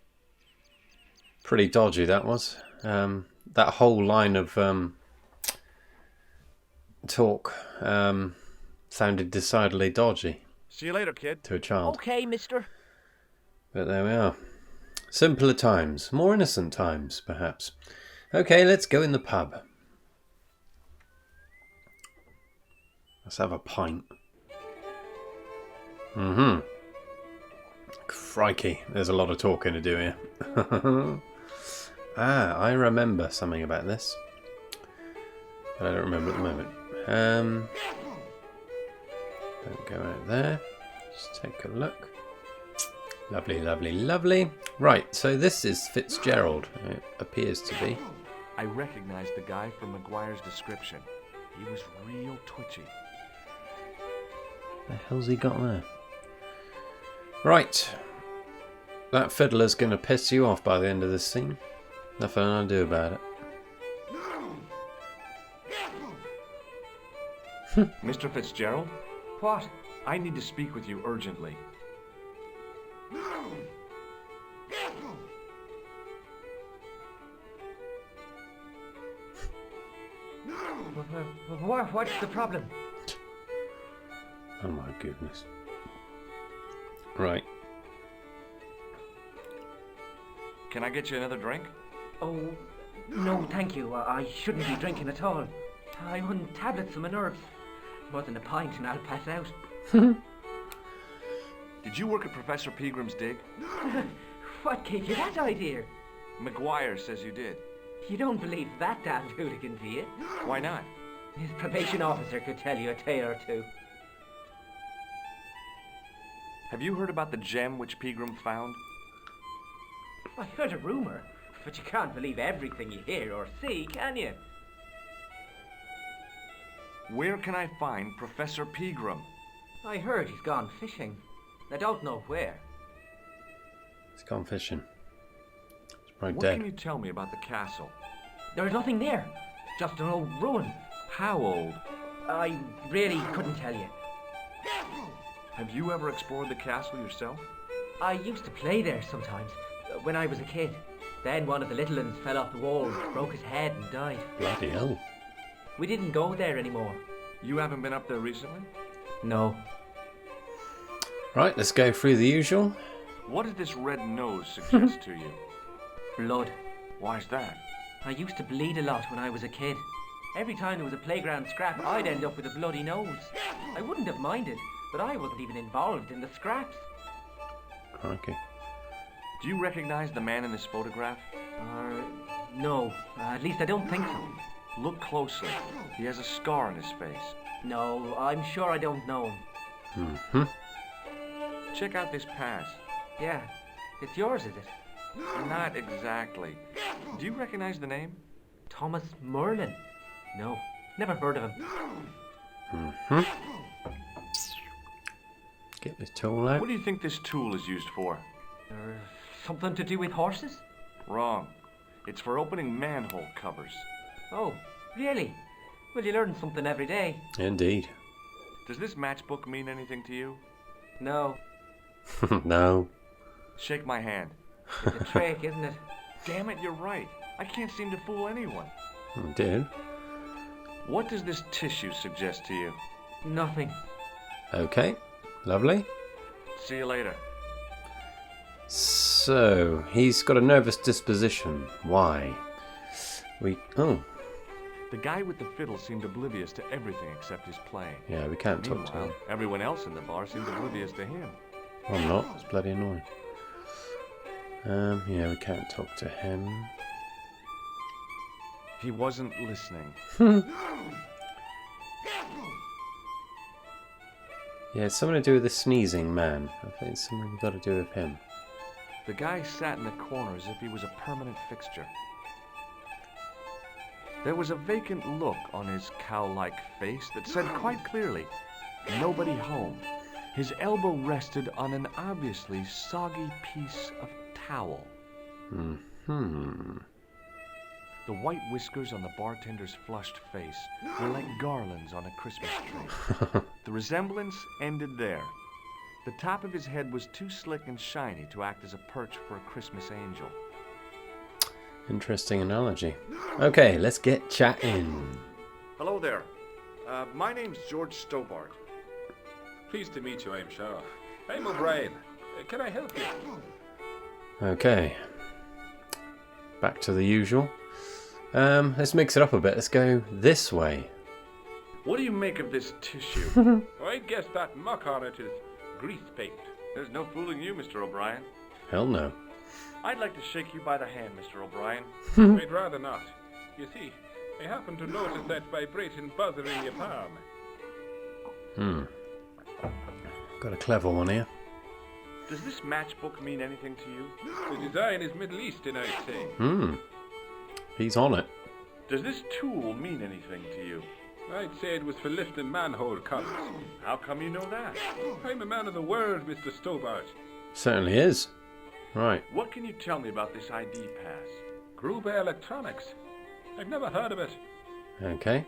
S1: Pretty dodgy, that was. That whole line of talk sounded decidedly dodgy
S2: See you later, kid.
S1: to a child.
S5: Okay, mister.
S1: But there we are. Simpler times. More innocent times, perhaps. Okay, let's go in the pub. Let's have a pint. Crikey, there's a lot of talking to do here. I remember something about this. But I don't remember at the moment. Don't go out there. Just take a look. Lovely, lovely, lovely. Right, so this is Fitzgerald. It appears to be.
S2: I recognized the guy from McGuire's description. He was real twitchy.
S1: The hell's he got there? Right. That fiddler's going to piss you off by the end of this scene. Nothing I'll do about it.
S2: Mr. Fitzgerald?
S5: What?
S2: I need to speak with you urgently.
S5: What's the problem?
S1: Oh my goodness. Right.
S2: Can I get you another drink?
S6: Oh, no, thank you. I shouldn't be drinking at all. I'm on tablets for my nerves. More than a pint and I'll pass out.
S2: Did you work at Professor Pegram's dig?
S6: What gave you that idea?
S2: McGuire says you did.
S6: You don't believe that damned hooligan, do you?
S2: Why not?
S6: His probation officer could tell you a tale or two.
S2: Have you heard about the gem which Pegram found?
S6: I heard a rumour, but you can't believe everything you hear or see, can you?
S2: Where can I find Professor Pegram?
S6: I heard he's gone fishing. I don't know where.
S1: He's gone fishing. He's probably
S2: What
S1: dead.
S2: can you tell me about the castle?
S6: There's nothing there. Just an old ruin.
S2: How old?
S6: I really couldn't tell you.
S2: Have you ever explored the castle yourself?
S6: I used to play there sometimes, when I was a kid. Then one of the little ones fell off the wall, broke his head and died.
S1: Bloody hell.
S6: We didn't go there anymore.
S2: You haven't been up there recently?
S6: No.
S1: Right, let's go through the usual.
S2: What did this red nose suggest to you?
S6: Blood.
S2: Why's that?
S6: I used to bleed a lot when I was a kid. Every time there was a playground scrap, I'd end up with a bloody nose. I wouldn't have minded, but I wasn't even involved in the scraps.
S1: Crikey.
S2: Do you recognize the man in this photograph?
S6: No. At least I don't think so.
S2: Look closely. He has a scar on his face.
S6: No, I'm sure I don't know him.
S2: Check out this pass.
S6: Yeah. It's yours, is it?
S2: Not exactly. Do you recognize the name?
S6: Thomas Merlin? No. Never heard of him.
S1: Get this tool out.
S2: What do you think this tool is used for?
S6: Something to do with horses?
S2: Wrong. It's for opening manhole covers.
S6: Oh, really? Well, you learn something every day.
S1: Indeed.
S2: Does this matchbook mean anything to you?
S6: No.
S1: No.
S2: Shake my hand.
S6: It's a trick, isn't it?
S2: Damn it, you're right. I can't seem to fool anyone.
S1: Oh, dear.
S2: What does this tissue suggest to you?
S6: Nothing.
S1: Okay. Lovely.
S2: See you later.
S1: So, he's got a nervous disposition. Why? Oh,
S2: The guy with the fiddle seemed oblivious to everything except his playing.
S1: yeah, we can't talk to
S2: Meanwhile,
S1: him.
S2: everyone else in the bar seemed oblivious to him.
S1: I'm not. It's bloody annoying. Yeah, we can't talk to him.
S2: He wasn't listening.
S1: Yeah, it's something to do with the sneezing man. I think it's something we've got to do with him.
S2: The guy sat in the corner as if he was a permanent fixture. There was a vacant look on his cow-like face that said quite clearly, "Nobody home." His elbow rested on an obviously soggy piece of towel. The white whiskers on the bartender's flushed face were like garlands on a Christmas tree. The resemblance ended there. The top of his head was too slick and shiny to act as a perch for a Christmas angel.
S1: Interesting analogy. Okay, let's get chatting.
S2: Hello there. My name's George Stobart.
S4: Pleased to meet you, I'm sure. I'm O'Brien. Can I help you?
S1: Okay. Back to the usual. Let's mix it up a bit. Let's go this way.
S2: What do you make of this tissue?
S4: I guess that muck on it is grease paint.
S2: There's no fooling you, Mr. O'Brien.
S1: Hell no.
S2: I'd like to shake you by the hand, Mr. O'Brien.
S4: I'd rather not. You see, I happen to notice that vibrating buzzer in your palm.
S1: Got a clever one here.
S2: Does this matchbook mean anything to you?
S4: The design is Middle Eastern, I'd say.
S1: He's on it.
S2: Does this tool mean anything to you?
S4: I'd say it was for lifting manhole covers.
S2: How come you know that?
S4: I'm a man of the world, Mr. Stobart.
S1: Certainly is. Right.
S2: What can you tell me about this ID pass?
S4: Gruber Electronics. I've never heard of it.
S1: Okay.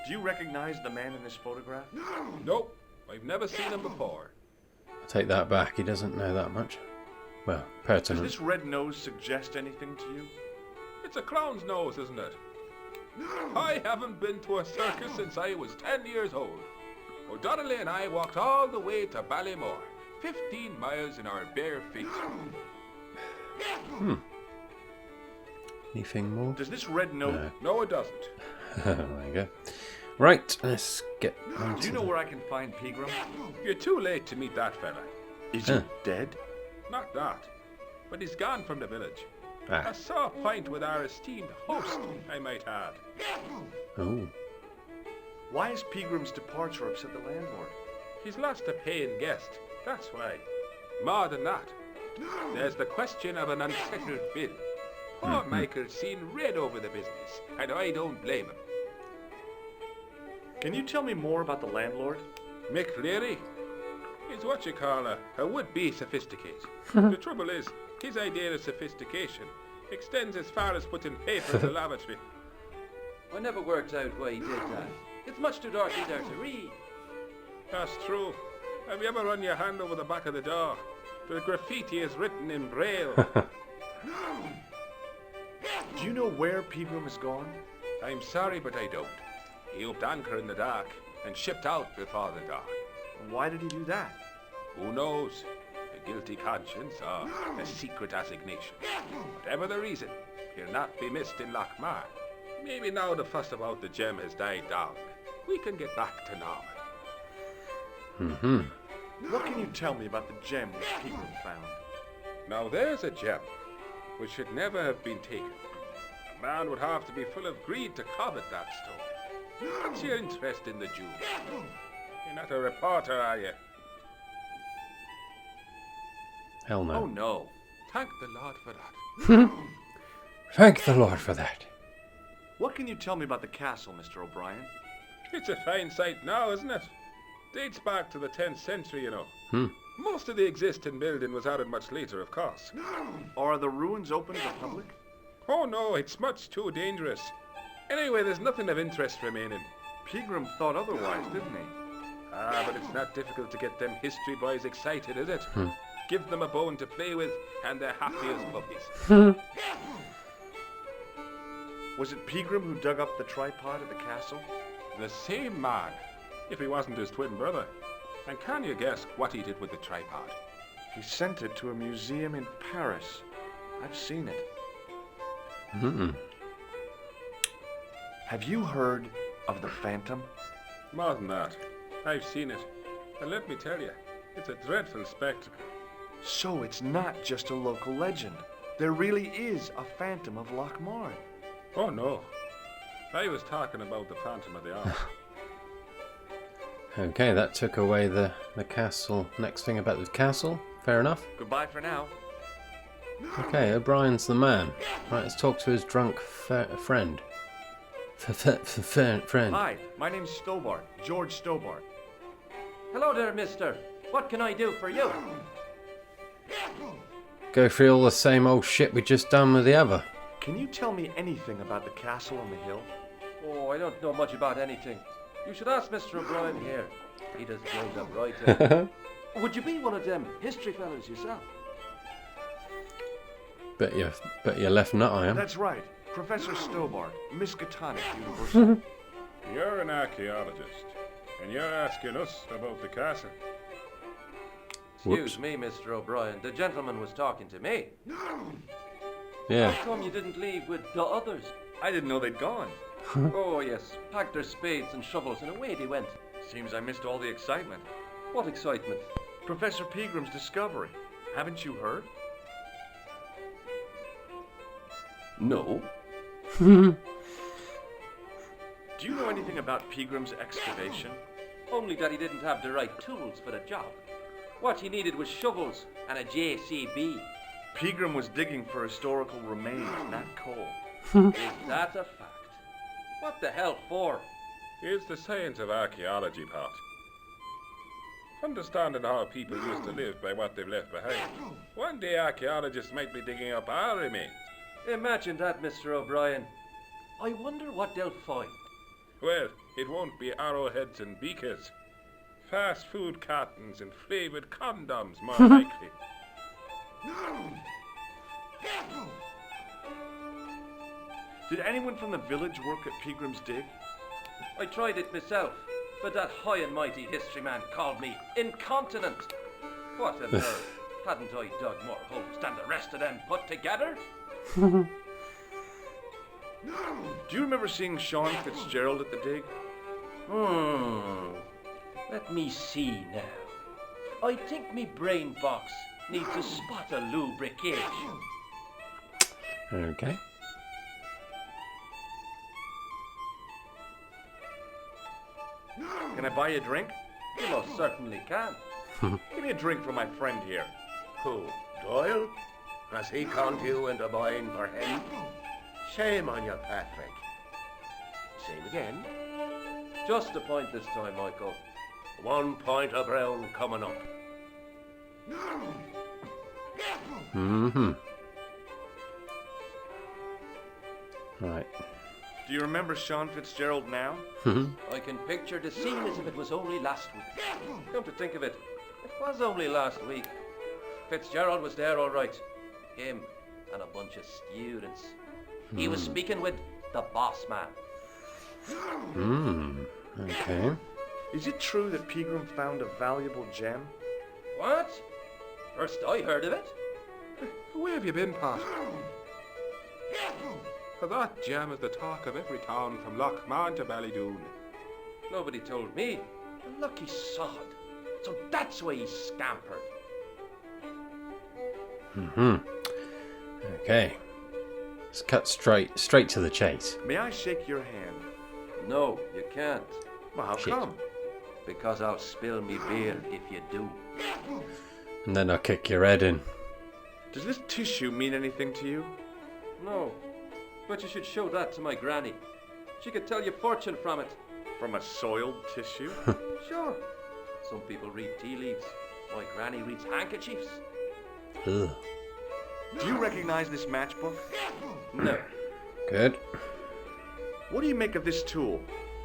S2: Do you recognize the man in this photograph?
S4: Nope, I've never seen him before.
S1: I'll take that back. He doesn't know that much. Well,
S2: Does
S1: pertinent.
S2: this red nose suggest anything to you?
S4: It's a clown's nose, isn't it? I haven't been to a circus since I was 10 years old. O'Donnelly and I walked all the way to Ballymore, 15 miles in our bare feet.
S1: Anything more?
S2: Does this red nose...
S4: No, it doesn't.
S1: There you go. Right, let's get on
S2: Do
S1: to
S2: you know where I can find Pegram?
S4: You're too late to meet that fella.
S2: Is he dead?
S4: Not that, but he's gone from the village.
S1: Ah.
S4: I saw a pint with our esteemed host, I might add.
S1: Oh.
S2: Why is Pegram's departure upset the landlord?
S4: He's lost a paying guest, that's why. More than that, there's the question of an unsettled bill. Poor Michael's seen red over the business, and I don't blame him.
S2: Can you tell me more about the landlord?
S4: Mick Leary? He's what you call a would-be sophisticate. The trouble is, his idea of sophistication extends as far as putting paper in the lavatory.
S7: I never worked out why he did that. It's much too dark in there to read.
S4: That's true. Have you ever run your hand over the back of the door? The graffiti is written in Braille.
S2: Do you know where Pegram has gone?
S4: I'm sorry, but I don't. He upped anchor in the dark and shipped out before the dawn.
S2: Why did he do that?
S4: Who knows? A guilty conscience or a secret assignation. Whatever the reason, he'll not be missed in Lochmar. Maybe now the fuss about the gem has died down, we can get back to normal.
S2: What can you tell me about the gem which Pegram found?
S4: Now there's a gem which should never have been taken. A man would have to be full of greed to covet that stone. What's your interest in the jewel? You're not a reporter, are you?
S1: Hell no.
S2: Oh no.
S4: Thank the Lord for that.
S1: Thank the Lord for that.
S2: What can you tell me about the castle, Mr. O'Brien?
S4: It's a fine sight now, isn't it? Dates back to the 10th century, you know. Most of the existing building was added much later, of course.
S2: Or are the ruins open to the public?
S4: Oh no, it's much too dangerous. Anyway, there's nothing of interest remaining.
S2: Pegram thought otherwise, didn't he?
S4: Ah, but it's not difficult to get them history boys excited, is it? Give them a bone to play with, and they're happy as puppies.
S2: Was it Pegram who dug up the tripod at the castle?
S4: The same man, if he wasn't his twin brother. And can you guess what he did with the tripod?
S2: He sent it to a museum in Paris. I've seen it. Have you heard of the Phantom?
S4: More than that. I've seen it. And let me tell you, it's a dreadful spectacle.
S2: So it's not just a local legend. There really is a Phantom of Lochmarn.
S4: Oh no. I was talking about the Phantom of the Hour.
S1: Okay, that took away the castle. Next thing about the castle. Fair enough.
S2: Goodbye for now.
S1: Okay, O'Brien's the man. Right, let's talk to his drunk friend. Friend.
S2: Hi, my name's Stobart, George Stobart.
S7: Hello there, mister. What can I do for you?
S1: Go through all the same old shit we just done with the other.
S2: Can you tell me anything about the castle on the hill?
S7: Oh, I don't know much about anything. You should ask Mr. O'Brien here. He does build up right. Would you be one of them history fellows yourself?
S1: Bet you left nut I am.
S2: That's right, Professor Stobart, Miskatonic University.
S4: You're an archaeologist, and you're asking us about the castle.
S7: Excuse me, Mr. O'Brien. The gentleman was talking to me.
S1: Yeah.
S7: How come you didn't leave with the others?
S2: I didn't know they'd gone.
S7: Oh, yes. Packed their spades and shovels and away they went.
S2: Seems I missed all the excitement.
S7: What excitement?
S2: Professor Pegram's discovery. Haven't you heard?
S7: No.
S2: Do you know anything about Pegram's excavation?
S7: Only that he didn't have the right tools for the job. What he needed was shovels and a JCB.
S2: Pegram was digging for historical remains, not coal.
S7: Is that a fact? What the hell for?
S4: Here's the science of archaeology part. Understanding how people used to live by what they've left behind. One day archaeologists might be digging up our remains.
S7: Imagine that, Mr. O'Brien. I wonder what they'll find.
S4: Well, it won't be arrowheads and beakers. Fast food cartons and flavoured condoms, more likely.
S2: Did anyone from the village work at Pegram's dig?
S7: I tried it myself, but that high and mighty history man called me incontinent. What a nerve. Hadn't I dug more holes than the rest of them put together?
S2: Do you remember seeing Sean Fitzgerald at the dig?
S7: Let me see now. I think me brain box needs a spot of lubrication.
S1: Okay.
S2: Can I buy you a drink?
S7: You most certainly can.
S2: Give me a drink for my friend here.
S8: Who, Doyle? Has he conned you into buying for him? Shame on you, Patrick. Same again.
S7: Just a point this time, Michael.
S8: 1 point of brown coming up.
S1: Right.
S2: Do you remember Sean Fitzgerald now?
S7: I can picture the scene as if it was only last week. Come to think of it, it was only last week. Fitzgerald was there all right. Him and a bunch of students. He was speaking with the boss man.
S1: Okay.
S2: Is it true that Pegram found a valuable gem?
S7: What? First I heard of it.
S4: Where have you been, Pat? For that gem is the talk of every town from Lochmarn to Ballydoon.
S7: Nobody told me. A lucky sod. So that's why he scampered.
S1: Okay. Let's cut straight to the chase.
S2: May I shake your hand?
S7: No, you can't.
S2: Well, how
S1: Shit.
S2: come?
S7: Because I'll spill me beer if you do.
S1: And then I'll kick your head in.
S2: Does this tissue mean anything to you?
S7: No, but you should show that to my granny. She could tell you fortune from it.
S2: From a soiled tissue?
S7: Sure. Some people read tea leaves. My granny reads handkerchiefs.
S1: Ugh.
S2: Do you recognize this matchbook?
S7: No,
S1: Good.
S2: What do you make of this tool?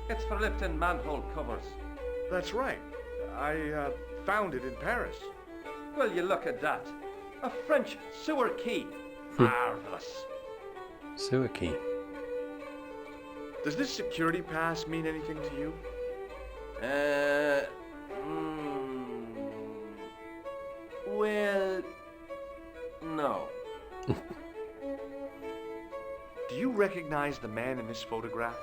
S7: it's for lifting manhole covers.
S2: That's right. I found it in Paris.
S7: Well, you look at that. A French sewer key. Marvelous.
S1: Sewer key.
S2: Does this security pass mean anything to you?
S7: Well, no.
S2: Do you recognize the man in this photograph?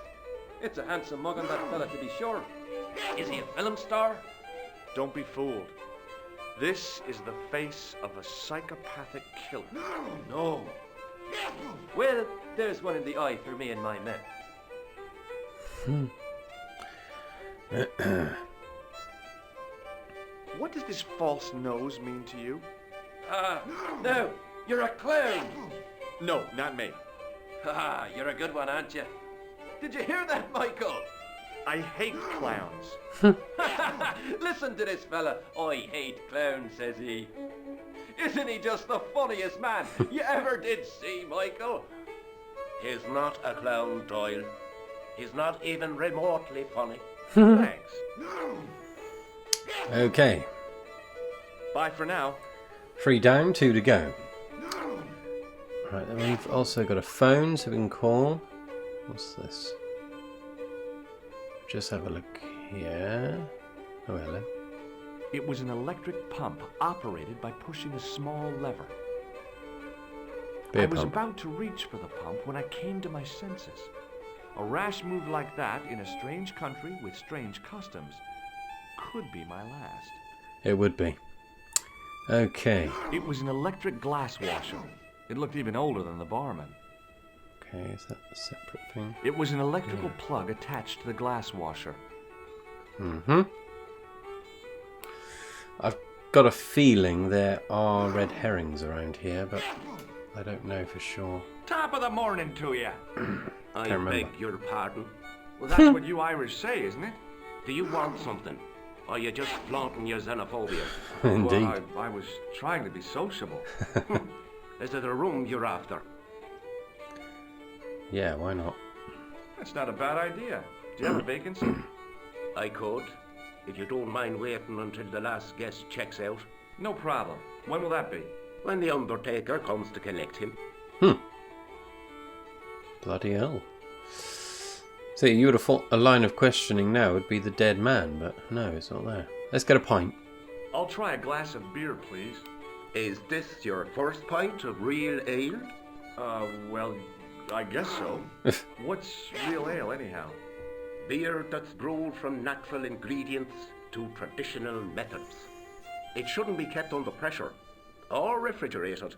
S7: It's a handsome mug on that fella, to be sure. Is he a film star?
S2: Don't be fooled. This is the face of a psychopathic killer.
S7: No. Well, there's one in the eye for me and my men.
S2: What does this false nose mean to you?
S7: No, you're a clown.
S2: No, not me.
S7: You're a good one, aren't you? Did you hear that, Michael?
S2: I hate clowns.
S7: Listen to this fella. I hate clowns, says he. Isn't he just the funniest man you ever did see, Michael?
S8: He's not a clown, Doyle. He's not even remotely funny.
S2: Thanks.
S1: Okay.
S2: Bye for now.
S1: 3 down, 2 to go. Right, then we've also got a phone so we can call. What's this? Just have a look here. Oh, hello.
S2: It was an electric pump operated by pushing a small lever.
S1: Beer
S2: I was
S1: pump.
S2: about to reach for the pump when I came to my senses. A rash move like that in a strange country with strange customs could be my last.
S1: It would be. Okay.
S2: It was an electric glass washer. It looked even older than the barman.
S1: Okay, is that a separate thing?
S2: It was an electrical plug attached to the glass washer.
S1: Mm-hmm. I've got a feeling there are red herrings around here, but I don't know for sure.
S2: Top of the morning to you.
S8: I
S1: remember.
S8: beg your pardon.
S2: Well, that's what you Irish say, isn't it?
S8: Do you want something? Or are you just flaunting your xenophobia?
S1: Indeed.
S2: Well, I was trying to be sociable.
S8: Is it a room you're after?
S1: Yeah, why not?
S2: That's not a bad idea. Do you have a vacancy?
S8: I could, if you don't mind waiting until the last guest checks out.
S2: No problem. When will that be?
S8: When the undertaker comes to collect him.
S1: Bloody hell. So you would have thought a line of questioning now would be the dead man, but no, it's not there. Let's get a pint.
S2: I'll try a glass of beer, please.
S8: Is this your first pint of real ale?
S2: Well, I guess so. What's real ale, anyhow?
S8: Beer that's brewed from natural ingredients to traditional methods. It shouldn't be kept under pressure or refrigerated.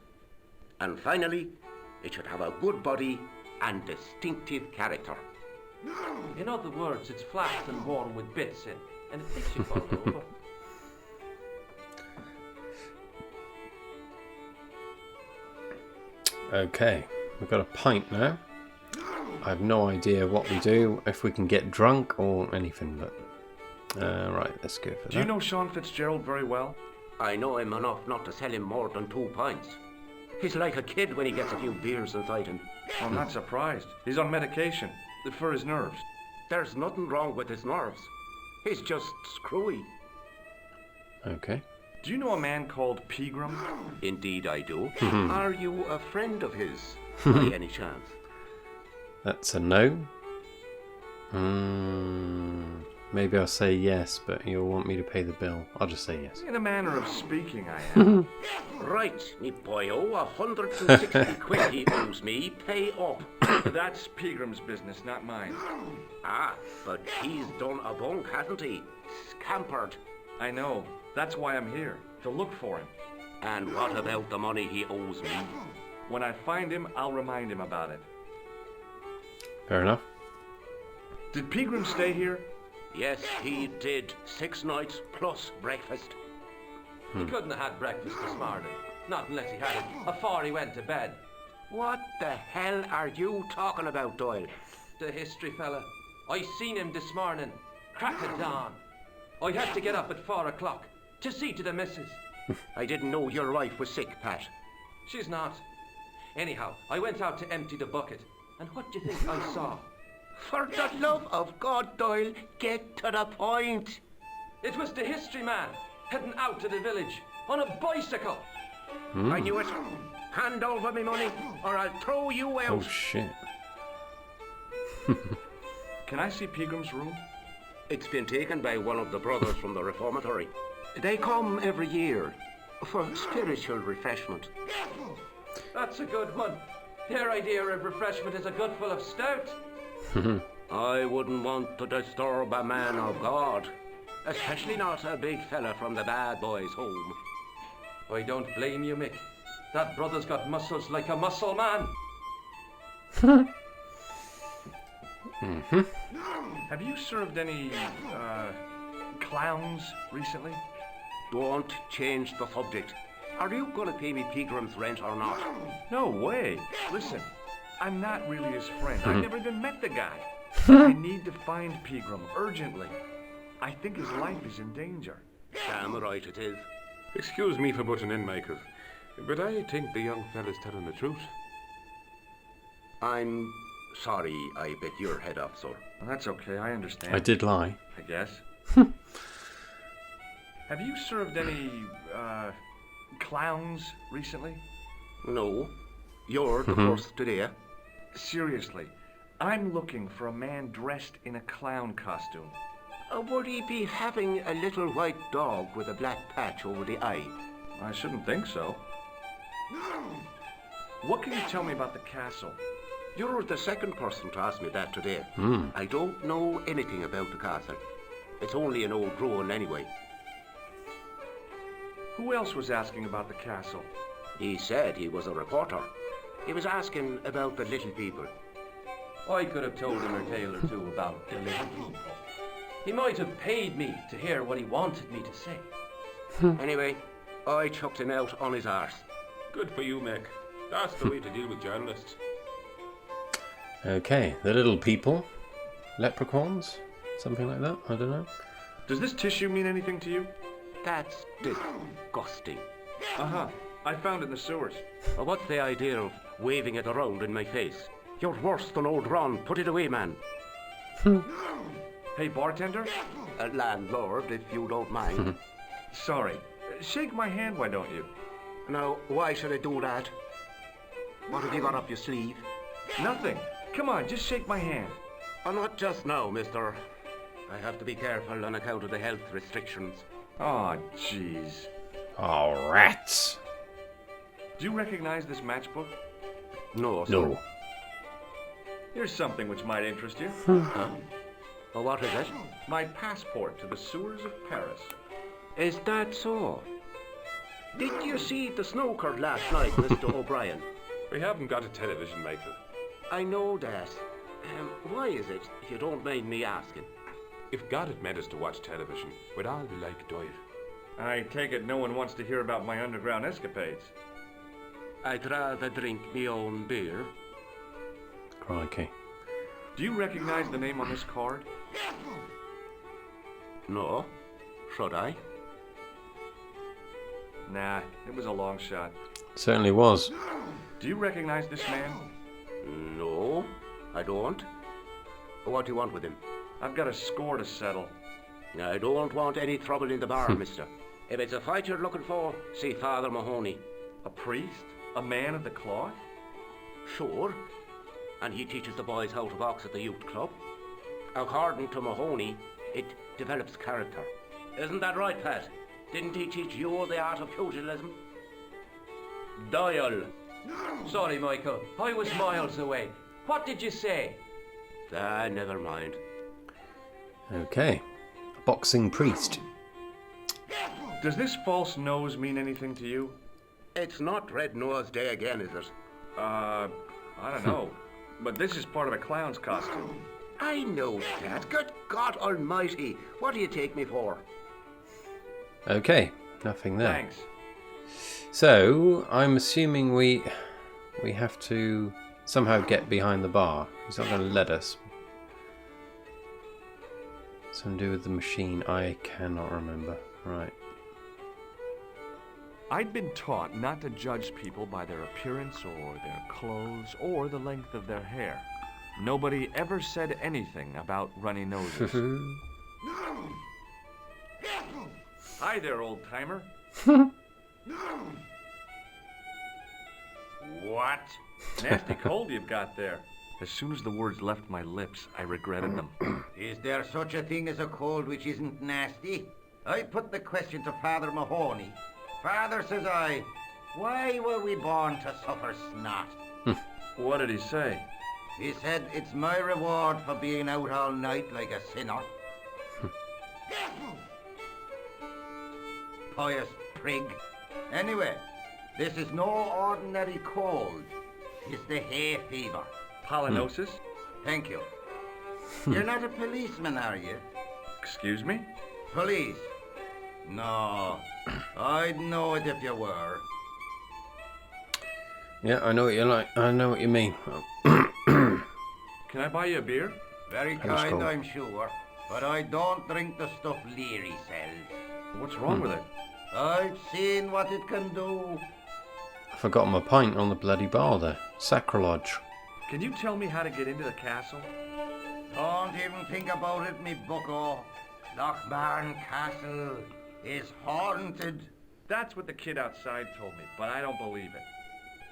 S8: And finally, it should have a good body and distinctive character.
S7: In other words, it's flat and worn with bits in, and it fits you fall over.
S1: Okay, we've got a pint now. I have no idea what we do, if we can get drunk or anything, but... right, let's go for that.
S2: Do you know Sean Fitzgerald very well?
S8: I know him enough not to sell him more than 2 pints. He's like a kid when he gets a few beers inside him.
S2: I'm not surprised. He's on medication for his nerves.
S8: There's nothing wrong with his nerves. He's just screwy.
S1: Okay.
S2: Do you know a man called Pegram?
S8: Indeed I do. Are you a friend of his, by any chance?
S1: That's a no. Maybe I'll say yes, but you'll want me to pay the bill. I'll just say yes.
S2: In a manner of speaking, I am.
S8: Right, me boyo, 160 quid he owes me, pay up.
S2: That's Pegram's business, not mine.
S8: Ah, but he's done a bunk, hasn't he? Scampered.
S2: I know. That's why I'm here, to look for him.
S8: And what about the money he owes me?
S2: When I find him, I'll remind him about it.
S1: Fair enough.
S2: Did Pegram stay here?
S8: Yes, he did. 6 nights plus breakfast.
S7: He couldn't have had breakfast this morning. Not unless he had it afore he went to bed.
S8: What the hell are you talking about, Doyle?
S7: The history fella. I seen him this morning. Crack of dawn. I had to get up at 4 o'clock to see to the missus.
S8: I didn't know your wife was sick, Pat.
S7: She's not. Anyhow, I went out to empty the bucket. And what do you think I saw?
S8: For the love of God, Doyle, get to the point.
S7: It was the history man heading out to the village on a bicycle.
S8: I knew it. Hand over me money or I'll throw you out.
S1: Oh shit.
S2: Can I see Pegram's room?
S8: It's been taken by one of the brothers from the reformatory. They come every year. For spiritual refreshment.
S7: That's a good one. Their idea of refreshment is a gutful of stout.
S8: I wouldn't want to disturb a man of God, especially not a big fella from the bad boys' home.
S7: I don't blame you, Mick. That brother's got muscles like a muscle man.
S2: Have you served any, clowns recently?
S8: Don't change the subject. Are you going to pay me Peagram's rent or not?
S2: No way. Listen, I'm not really his friend. I've never even met the guy. I need to find Pegram urgently. I think his life is in danger.
S8: Damn right it is.
S4: Excuse me for butting in, Michael, but I think the young fella's telling the truth.
S8: I'm sorry I bit your head off, sir.
S2: Well, that's okay, I understand.
S1: I did lie.
S2: I guess. Have you served any, clowns recently?
S8: No. You're the first today.
S2: Seriously, I'm looking for a man dressed in a clown costume.
S8: Would he be having a little white dog with a black patch over the eye?
S2: I shouldn't think so. What can you tell me about the castle?
S8: You're the second person to ask me that today. I don't know anything about the castle. It's only an old ruin anyway.
S2: Who else was asking about the castle?
S8: He said he was a reporter. He was asking about the little people.
S7: I could have told him a tale or two about the little people. He might have paid me to hear what he wanted me to say.
S8: Anyway, I chucked him out on his arse.
S4: Good for you, Mick. That's the way to deal with journalists.
S1: Okay, the little people. Leprechauns? Something like that? I don't know.
S2: Does this tissue mean anything to you?
S8: That's disgusting.
S2: Uh-huh. I found it in the sewers.
S8: What's the idea of waving it around in my face? You're worse than old Ron. Put it away, man.
S2: Hey, bartender?
S8: Landlord, if you don't mind.
S2: Sorry. Shake my hand, why don't you?
S8: Now, why should I do that? What have you got up your sleeve?
S2: Nothing. Come on, just shake my hand.
S8: Not just now, mister. I have to be careful on account of the health restrictions.
S2: Aw, jeez.
S1: Oh, rats.
S2: Do you recognize this matchbook?
S8: No, sir.
S1: No.
S2: Here's something which might interest you.
S8: Huh? Oh, what is it?
S2: My passport to the sewers of Paris.
S8: Is that so? Did you see the snooker last night, Mr. O'Brien?
S4: We haven't got a television, Michael.
S8: I know that. Why is it, if you don't mind me asking?
S4: If God had meant us to watch television, we'd all be like Doyle.
S2: I take it no one wants to hear about my underground escapades.
S8: I'd rather drink me own beer.
S1: Crikey.
S2: Do you recognize the name on this card?
S8: No. Should I?
S2: Nah, it was a long shot.
S1: Certainly was.
S2: Do you recognize this man?
S8: No, I don't. What do you want with him?
S2: I've got a score to settle.
S8: I don't want any trouble in the bar, mister. If it's a fight you're looking for, see Father Mahoney.
S2: A priest? A man of the cloth?
S8: Sure. And he teaches the boys how to box at the youth club. According to Mahoney, it develops character. Isn't that right, Pat? Didn't he teach you the art of pugilism?
S7: Doyle. Sorry, Michael. I was miles away. What did you say?
S8: Never mind.
S1: Okay. A boxing priest.
S2: Does this false nose mean anything to you?
S8: It's not Red Nose Day again, is it?
S2: I don't know. But this is part of a clown's costume.
S8: I know that. Good God Almighty. What do you take me for?
S1: Okay. Nothing there.
S2: Thanks.
S1: So, I'm assuming we have to somehow get behind the bar. He's not going to let us. Something to do with the machine. I cannot remember. Right.
S2: I'd been taught not to judge people by their appearance or their clothes or the length of their hair. Nobody ever said anything about runny noses. Hi there, old-timer. What? Nasty cold you've got there. As soon as the words left my lips, I regretted them.
S9: Is there such a thing as a cold which isn't nasty? I put the question to Father Mahoney. Father, says I, why were we born to suffer snot?
S2: What did he say?
S9: He said it's my reward for being out all night like a sinner. Pious prig. Anyway, this is no ordinary cold. It's the hay fever.
S2: Pollinosis?
S9: Thank you. You're not a policeman, are you?
S2: Excuse me?
S9: Police? No, I'd know it if you were.
S1: Yeah, I know what you're like. I know what you mean.
S2: Can I buy you a beer?
S9: Very
S1: That's
S9: kind,
S1: cool.
S9: I'm sure. But I don't drink the stuff Leary sells.
S2: What's wrong with it?
S9: I've seen what it can do.
S1: I've forgotten my pint on the bloody bar there. Sacrilege.
S2: Can you tell me how to get into the castle?
S9: Don't even think about it, me bucko. Lochbarn Castle is haunted.
S2: That's what the kid outside told me, but I don't believe it.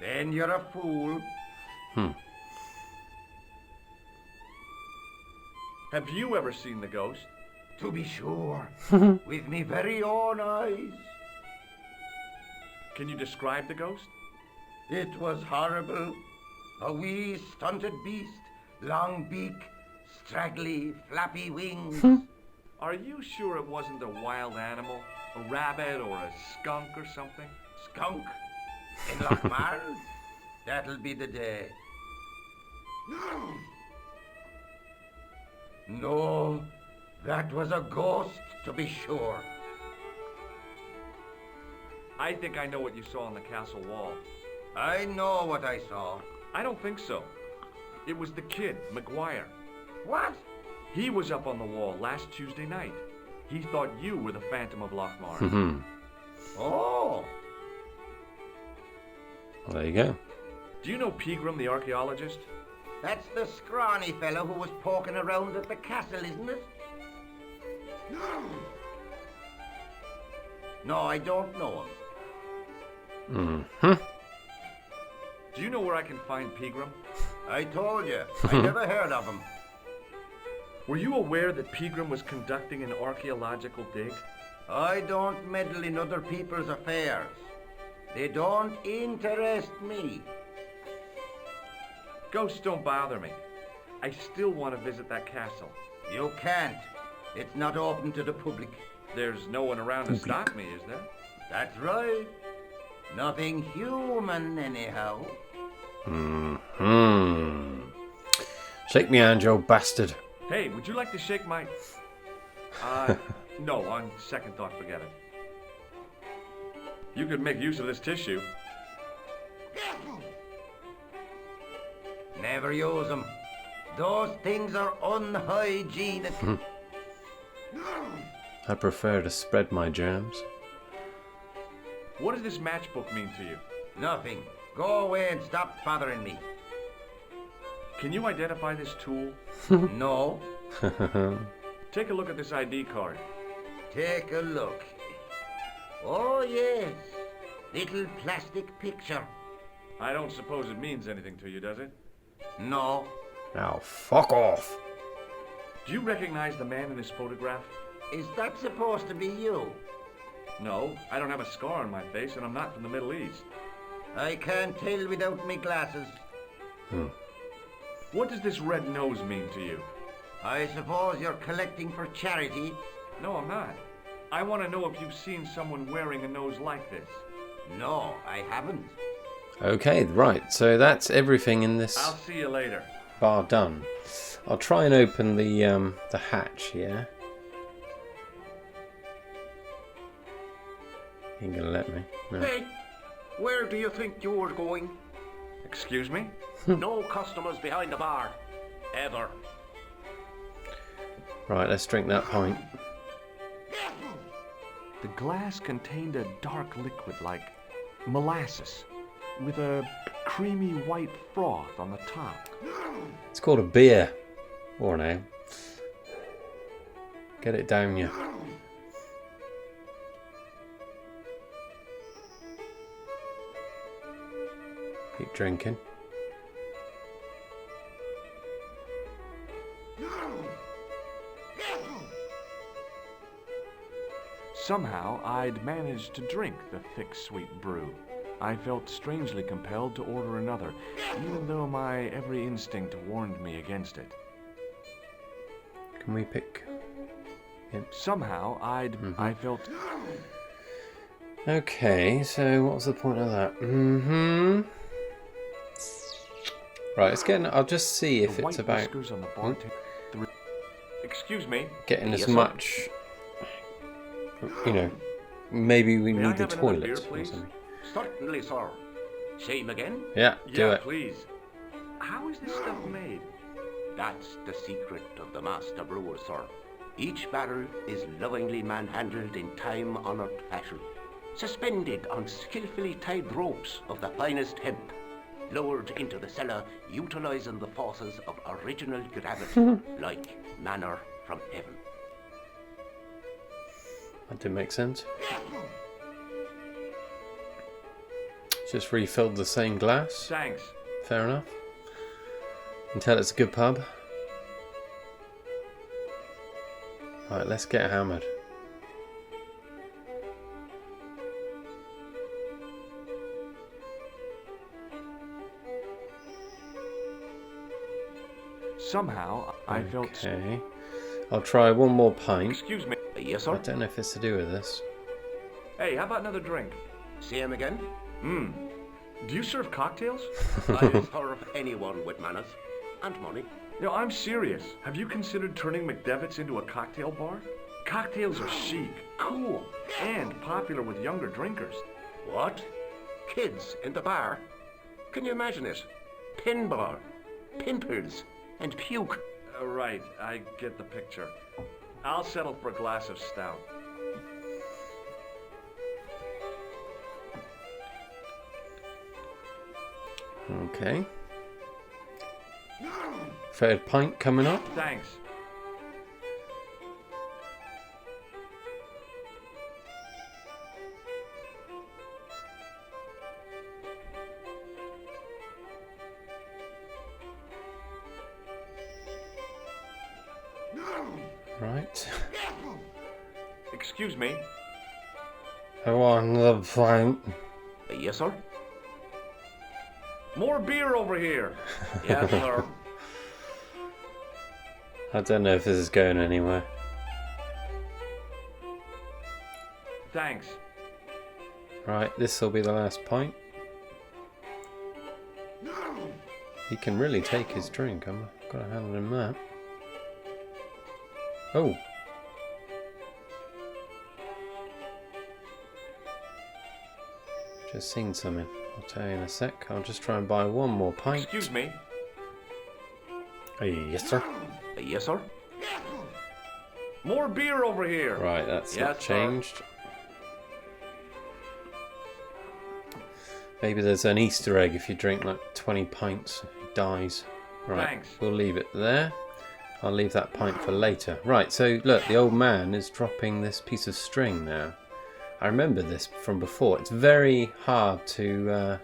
S9: Then you're a fool.
S2: Have you ever seen the ghost?
S9: To be sure. With me very own eyes.
S2: Can you describe the ghost?
S9: It was horrible. A wee stunted beast, long beak, straggly, flappy wings.
S2: Are you sure it wasn't a wild animal? A rabbit or a skunk or something?
S9: Skunk? In Lochmarn? That'll be the day. No, that was a ghost, to be sure.
S2: I think I know what you saw on the castle wall.
S9: I know what I saw.
S2: I don't think so. It was the kid, McGuire.
S9: What?
S2: He was up on the wall last Tuesday night. He thought you were the Phantom of Lochmarn.
S9: Oh,
S1: Well, there you go.
S2: Do you know Pegram, the archaeologist?
S9: that's the scrawny fellow who was poking around at the castle, isn't it? No, I don't know him.
S2: Do you know where I can find Pegram?
S9: I told you, I never heard of him.
S2: Were you aware that Pegram was conducting an archaeological dig?
S9: I don't meddle in other people's affairs. They don't interest me.
S2: Ghosts don't bother me. I still want to visit that castle.
S9: You can't. It's not open to the public.
S2: There's no one around to stop me, is there?
S9: That's right. Nothing human, anyhow.
S1: Shake me hand, you old bastard.
S2: Hey, would you like to shake my... no, on second thought, forget it. You could make use of this tissue.
S9: Never use them. Those things are unhygienic.
S1: I prefer to spread my germs.
S2: What does this matchbook mean to you?
S9: Nothing. Go away and stop bothering me.
S2: Can you identify this tool?
S9: No.
S2: Take a look at this ID card.
S9: Take a look. Oh, yes. Little plastic picture.
S2: I don't suppose it means anything to you, does it?
S9: No.
S1: Now, fuck off.
S2: Do you recognize the man in this photograph?
S9: Is that supposed to be you?
S2: No, I don't have a scar on my face and I'm not from the Middle East.
S9: I can't tell without me glasses.
S2: What does this red nose mean to you?
S9: I suppose you're collecting for charity.
S2: No, I'm not. I want to know if you've seen someone wearing a nose like this.
S9: No, I haven't.
S1: Okay, right. So that's everything in this
S2: I'll see you later.
S1: bar done. I'll try and open the hatch here. Ain't gonna let me. No.
S8: Hey, where do you think you're going?
S2: Excuse me?
S8: No customers behind the bar. Ever.
S1: Right, let's drink that pint.
S2: The glass contained a dark liquid like molasses with a creamy white froth on the top.
S1: It's called a beer. Or an ale. Get it down you. Keep drinking.
S2: Somehow, I'd managed to drink the thick, sweet brew. I felt strangely compelled to order another, even though my every instinct warned me against it.
S1: Can we pick? Yep.
S2: Somehow, I felt...
S1: Okay, so what was the point of that? Right, it's getting... I'll just see if it's about...
S2: On the bartender. Excuse me.
S1: Getting as much... You know, maybe we need the toilet or something.
S8: Certainly, sir. Same again?
S1: Yeah, do it.
S2: Please. How is this stuff made?
S8: That's the secret of the master brewer, sir. Each barrel is lovingly manhandled in time-honoured fashion, suspended on skillfully tied ropes of the finest hemp, lowered into the cellar, utilising the forces of original gravity, like manna from heaven.
S1: That did make sense. Just refilled the same glass.
S2: Thanks.
S1: Fair enough. Until it's a good pub. Right, let's get hammered.
S2: Somehow, I felt...
S1: Okay. I'll try one more pint.
S2: Excuse me.
S8: Yes, sir?
S1: I don't know if it's to do with this.
S2: Hey, how about another drink?
S8: Same again?
S2: Do you serve cocktails?
S8: I serve anyone with manners and money.
S2: No, I'm serious. Have you considered turning McDevitt's into a cocktail bar? Cocktails are chic, cool, and popular with younger drinkers.
S8: What? Kids in the bar? Can you imagine it? Pinball, pimples, and puke.
S2: Right, I get the picture. I'll settle for a glass of stout.
S1: Okay. Third pint coming up.
S2: Thanks.
S1: Right.
S2: Excuse me.
S1: I want the pint.
S8: Yes, sir?
S2: More beer over here.
S8: Yes, sir.
S1: I don't know if this is going anywhere.
S2: Thanks.
S1: Right, this will be the last pint. He can really take his drink. I'm gonna hand him that. Oh. Just seen something. I'll tell you in a sec. I'll just try and buy one more pint.
S2: Excuse me.
S1: Yes, sir.
S8: Yes, sir?
S2: More beer over here.
S1: Right, that's
S8: Yes,
S1: not
S8: sir.
S1: changed. Maybe there's an Easter egg if you drink like 20 pints, it dies. Right,
S2: Thanks.
S1: we'll leave it there. I'll leave that pint for later. Right, so look, the old man is dropping this piece of string now. I remember this from before. It's very hard to...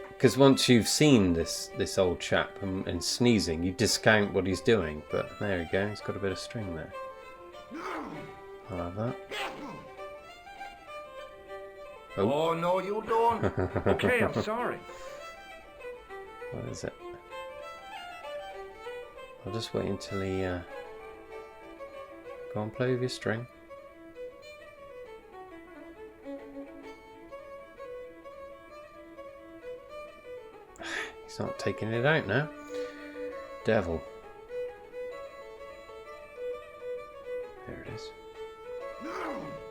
S1: Because once you've seen this old chap and sneezing, you discount what he's doing. But there we go, he's got a bit of string there. I'll have that.
S9: Oh, no, you don't.
S2: Okay, I'm sorry.
S1: What is it? I'll just wait until he... Go on, play with your string. He's not taking it out now. Devil. There it is.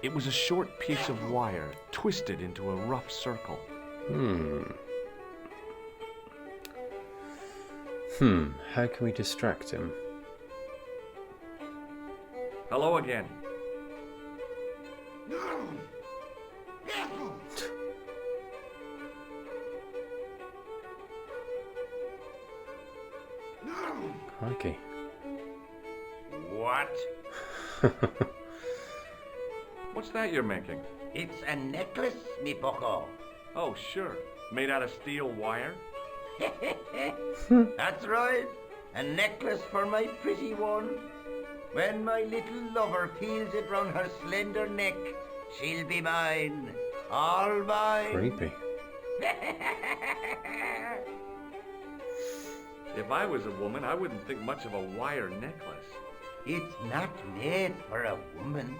S2: It was a short piece of wire, twisted into a rough circle.
S1: How can we distract him?
S2: Hello again.
S1: Crikey.
S9: What?
S2: What's that you're making?
S9: It's a necklace, me bucko.
S2: Oh, sure. Made out of steel wire?
S9: That's right. A necklace for my pretty one. When my little lover feels it round her slender neck, she'll be mine. All mine.
S1: Creepy.
S2: If I was a woman, I wouldn't think much of a wire necklace.
S9: It's not made for a woman.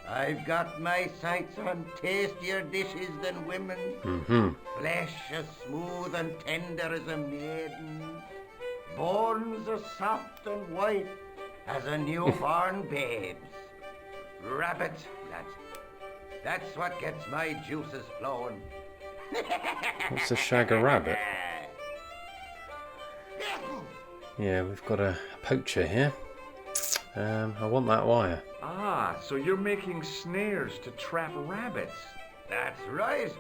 S9: I've got my sights on tastier dishes than women. Flesh as smooth and tender as a maiden's. Bones as soft and white as a newborn babe's. Rabbit, lads. That's what gets my juices flowing.
S1: What's a shag a rabbit? Yeah, we've got a poacher here. I want that wire.
S2: Ah, so you're making snares to trap rabbits.
S9: That's right.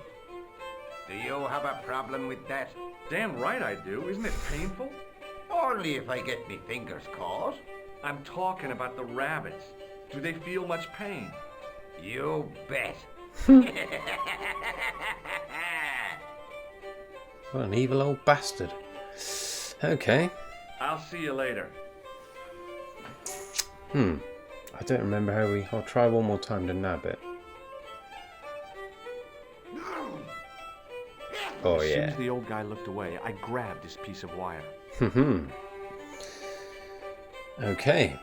S9: Do you have a problem with that?
S2: Damn right I do. Isn't it painful?
S9: Only if I get me fingers caught.
S2: I'm talking about the rabbits. Do they feel much pain?
S9: You bet.
S1: What an evil old bastard. Okay.
S2: I'll see you later.
S1: I don't remember how we... I'll try one more time to nab it. Oh,
S2: As soon
S1: yeah.
S2: as the old guy looked away, I grabbed this piece of wire.
S1: Okay.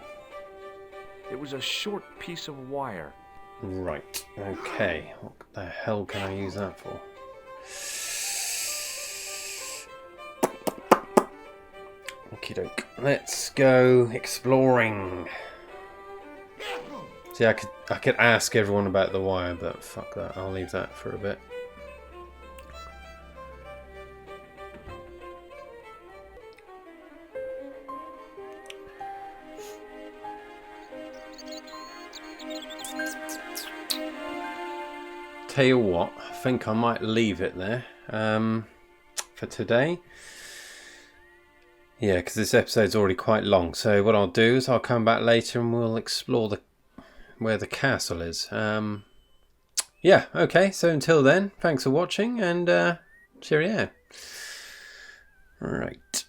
S2: It was a short piece of wire.
S1: Right. Okay. What the hell can I use that for? Okie doke. Let's go exploring. See, I could ask everyone about the wire, but fuck that. I'll leave that for a bit. Tell you what, I think I might leave it there for today. Yeah, because this episode's already quite long. So what I'll do is I'll come back later and we'll explore where the castle is. Yeah, okay. So until then, thanks for watching and cheerio. Right.